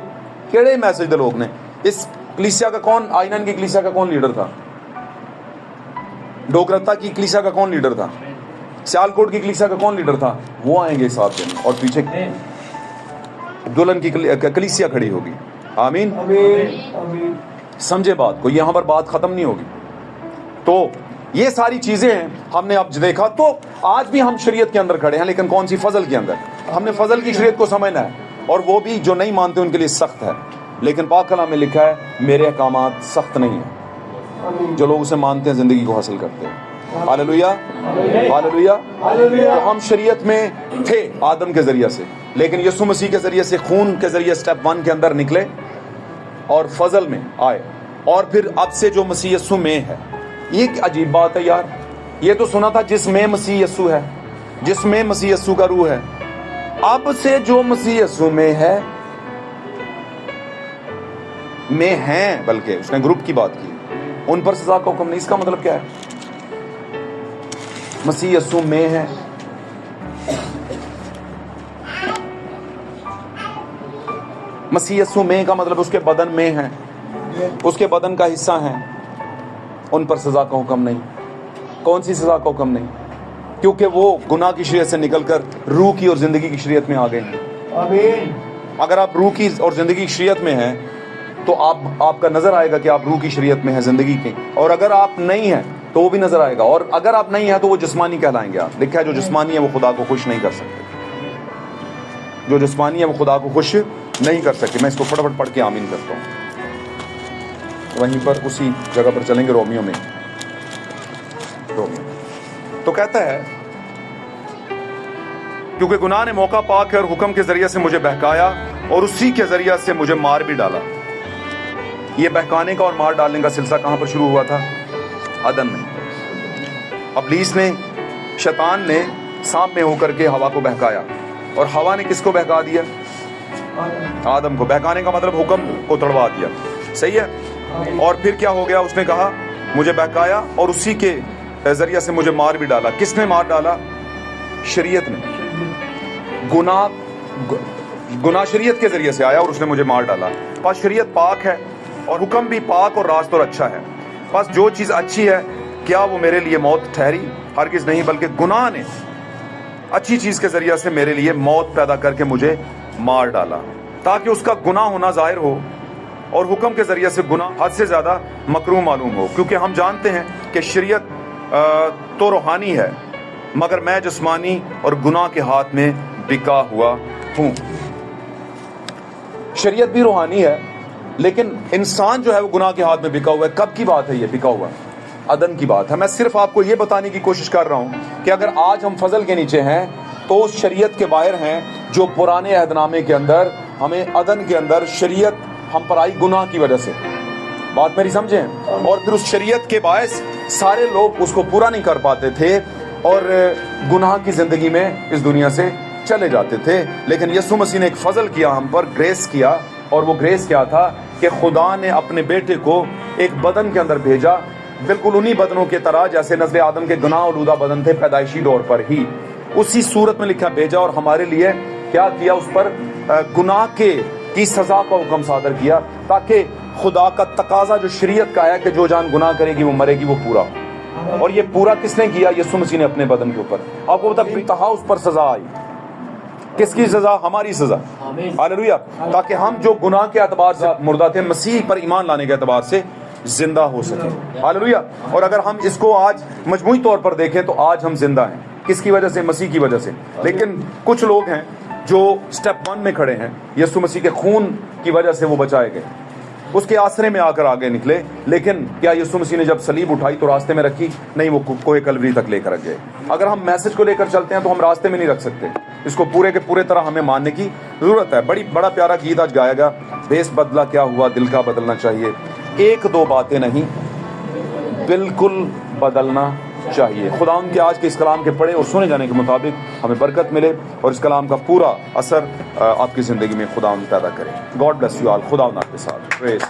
[SPEAKER 1] केड़े मैसेज के लोग ने। इस कलीसिया का कौन, आइनन की कलीसिया का कौन लीडर था? डोकरत्ता की कलीसिया का कौन लीडर था? सियालकोट की कलीसिया का कौन लीडर था? वो आएंगे हिसाब देने, और पीछे दुल्हन की कलीसिया खड़ी होगी। आमीन। समझे बात को? यहाँ पर बात खत्म नहीं होगी। तो ये सारी चीजें हैं, हमने अब देखा। तो आज भी हम शरीयत के अंदर खड़े हैं, लेकिन कौन सी? फजल के अंदर। हमने फजल की शरीयत को समझना है, और वो भी जो नहीं मानते उनके लिए सख्त है। लेकिन पाक कलाम में लिखा है मेरे अहकामात सख्त नहीं है, जो लोग उसे मानते हैं जिंदगी को हासिल करते हैं। Hallelujah, hallelujah. तो हम शरीयत में थे आदम के जरिए से, लेकिन यीशु मसीह के जरिए से, खून के जरिए स्टेप 1 के अंदर निकले और फजल में आए, और फिर अब से जो मसीह यीशु में है। ये अजीब बात है यार। ये तो सुना था जिसमें मसीह यीशु है, जिसमें मसीह यीशु का रूह है। अब से जो मसीह यीशु में है, में हैं, बल्कि उसने ग्रुप की बात की, उन पर सजा का हुक्म नहीं। इसका मतलब क्या है? मसीह यीशु में है, मसीह यीशु में का मतलब उसके बदन में है, उसके बदन का हिस्सा है, उन पर सजा का हुक्म नहीं। कौन सी सजा का हुक्म नहीं? क्योंकि वो गुनाह की शरीयत से निकलकर रूह की और जिंदगी की शरीयत में आ गए हैं। आमीन। अगर आप रूह की और जिंदगी की शरीयत में हैं तो आपका नजर आएगा कि आप रूह की शरीयत में हैं, जिंदगी की। और अगर आप नहीं हैं तो वो भी नजर आएगा। और अगर आप नहीं हैं तो वो जिस्मानी कहलाएंगे आप। लिखा है जो जिस्मानी है वो खुदा को खुश नहीं कर सकते। जो जिस्मानी है वो खुदा को खुश नहीं कर सकते। मैं इसको फटाफट पढ़ के आमीन करता हूँ। वहीं पर उसी जगह पर चलेंगे, रोमियो में। रोमियो तो कहता है, क्योंकि गुनाह ने मौका पाकर और हुक्म के जरिए से मुझे बहकाया और उसी के जरिए से मुझे मार भी डाला। ये बहकाने का और मार डालने का सिलसिला कहां पर शुरू हुआ था? अदन में। इब्लीस ने, शैतान ने सांप में होकर के हवा को बहकाया, और हवा ने किसको बहका दिया? आदम को। बहकाने का मतलब हुक्म को तड़वा दिया। सही है। और फिर क्या हो गया? उसने कहा मुझे बहकाया और उसी के जरिए से मुझे मार भी डाला। किसने मार डाला? शरीयत ने। गुनाह शरीयत के जरिए से आया और उसने मुझे मार डाला। बस शरीयत पाक है और हुक्म भी पाक और रास्त और अच्छा है। बस जो चीज़ अच्छी है, क्या वो मेरे लिए मौत ठहरी? हरगिज़ नहीं, बल्कि गुनाह ने अच्छी चीज़ के जरिए से मेरे लिए मौत पैदा करके मुझे मार डाला, ताकि उसका गुनाह होना जाहिर हो और हुक्म के जरिए से गुनाह हद से ज़्यादा मकरूह मालूम हो। क्योंकि हम जानते हैं कि शरीयत तो रूहानी है, मगर मैं जिस्मानी और गुनाह के हाथ में बिका हुआ हूँ। शरीयत भी रूहानी है, लेकिन इंसान जो है वो गुनाह के हाथ में बिका हुआ है। कब की बात है ये बिका हुआ? अदन की बात है। मैं सिर्फ आपको ये बताने की कोशिश कर रहा हूँ कि अगर आज हम फजल के नीचे हैं तो उस शरीयत के बाहर हैं जो पुराने अहदनामे के अंदर हमें अदन के अंदर शरीयत हम पर आई गुनाह की वजह से। बात मेरी समझें? और फिर उस शरीयत के बायस सारे लोग उसको पूरा नहीं कर पाते थे और गुनाह की ज़िंदगी में इस दुनिया से चले जाते थे। लेकिन यीशु मसीह ने एक फजल किया हम पर, ग्रेस किया। और वो ग्रेस क्या था कि खुदा ने अपने बेटे को एक बदन के अंदर भेजा, बिल्कुल उन्हीं बदनों के तरह जैसे नस्ल आदम के गुनाह आलूदा बदन थे पैदाइशी तौर पर ही। उसी सूरत में लिखा भेजा और हमारे लिए क्या किया, उस पर गुनाह की सजा का हुक्म सादर किया, ताकि खुदा का तकाजा जो शरीयत का है कि जो जान गुनाह करेगी वो मरेगी, वो पूरा हो। और ये पूरा किसने किया? यीशु मसीह ने अपने बदन के ऊपर। आपको पता बेतहा उस पर सजा आई। किसकी सजा? हमारी सजा। हालेलुया। ताकि हम जो गुनाह के एतबार से मुर्दा थे, मसीह पर ईमान लाने के एतबार से जिंदा हो सके। हालेलुया। और अगर हम इसको आज मजमूई तौर पर देखें तो आज हम जिंदा हैं। किसकी वजह से? मसीह की वजह से। लेकिन कुछ लोग हैं जो स्टेप 1 में खड़े हैं, यीशु मसीह के खून की वजह से वो बचाए गए, उसके आसरे में आकर आगे निकले। लेकिन क्या यीशु मसीह ने जब सलीब उठाई तो रास्ते में रखी? नहीं, वो कोहे कलवरी तक लेकर गए। अगर हम मैसेज को लेकर चलते हैं तो हम रास्ते में नहीं रख सकते, इसको पूरे के पूरे तरह हमें मानने की जरूरत है। बड़ा प्यारा गीत आज गाया गया, देश बदला क्या हुआ, दिल का बदलना चाहिए। 1-2 बातें नहीं, बिल्कुल बदलना चाहिए। खुदा के आज के इस कलाम के पढ़े और सुने जाने के मुताबिक हमें बरकत मिले और इस कलाम का पूरा असर आपकी ज़िंदगी में खुदा पैदा करे। God bless you all. खुदा आपके साथ। प्रेज।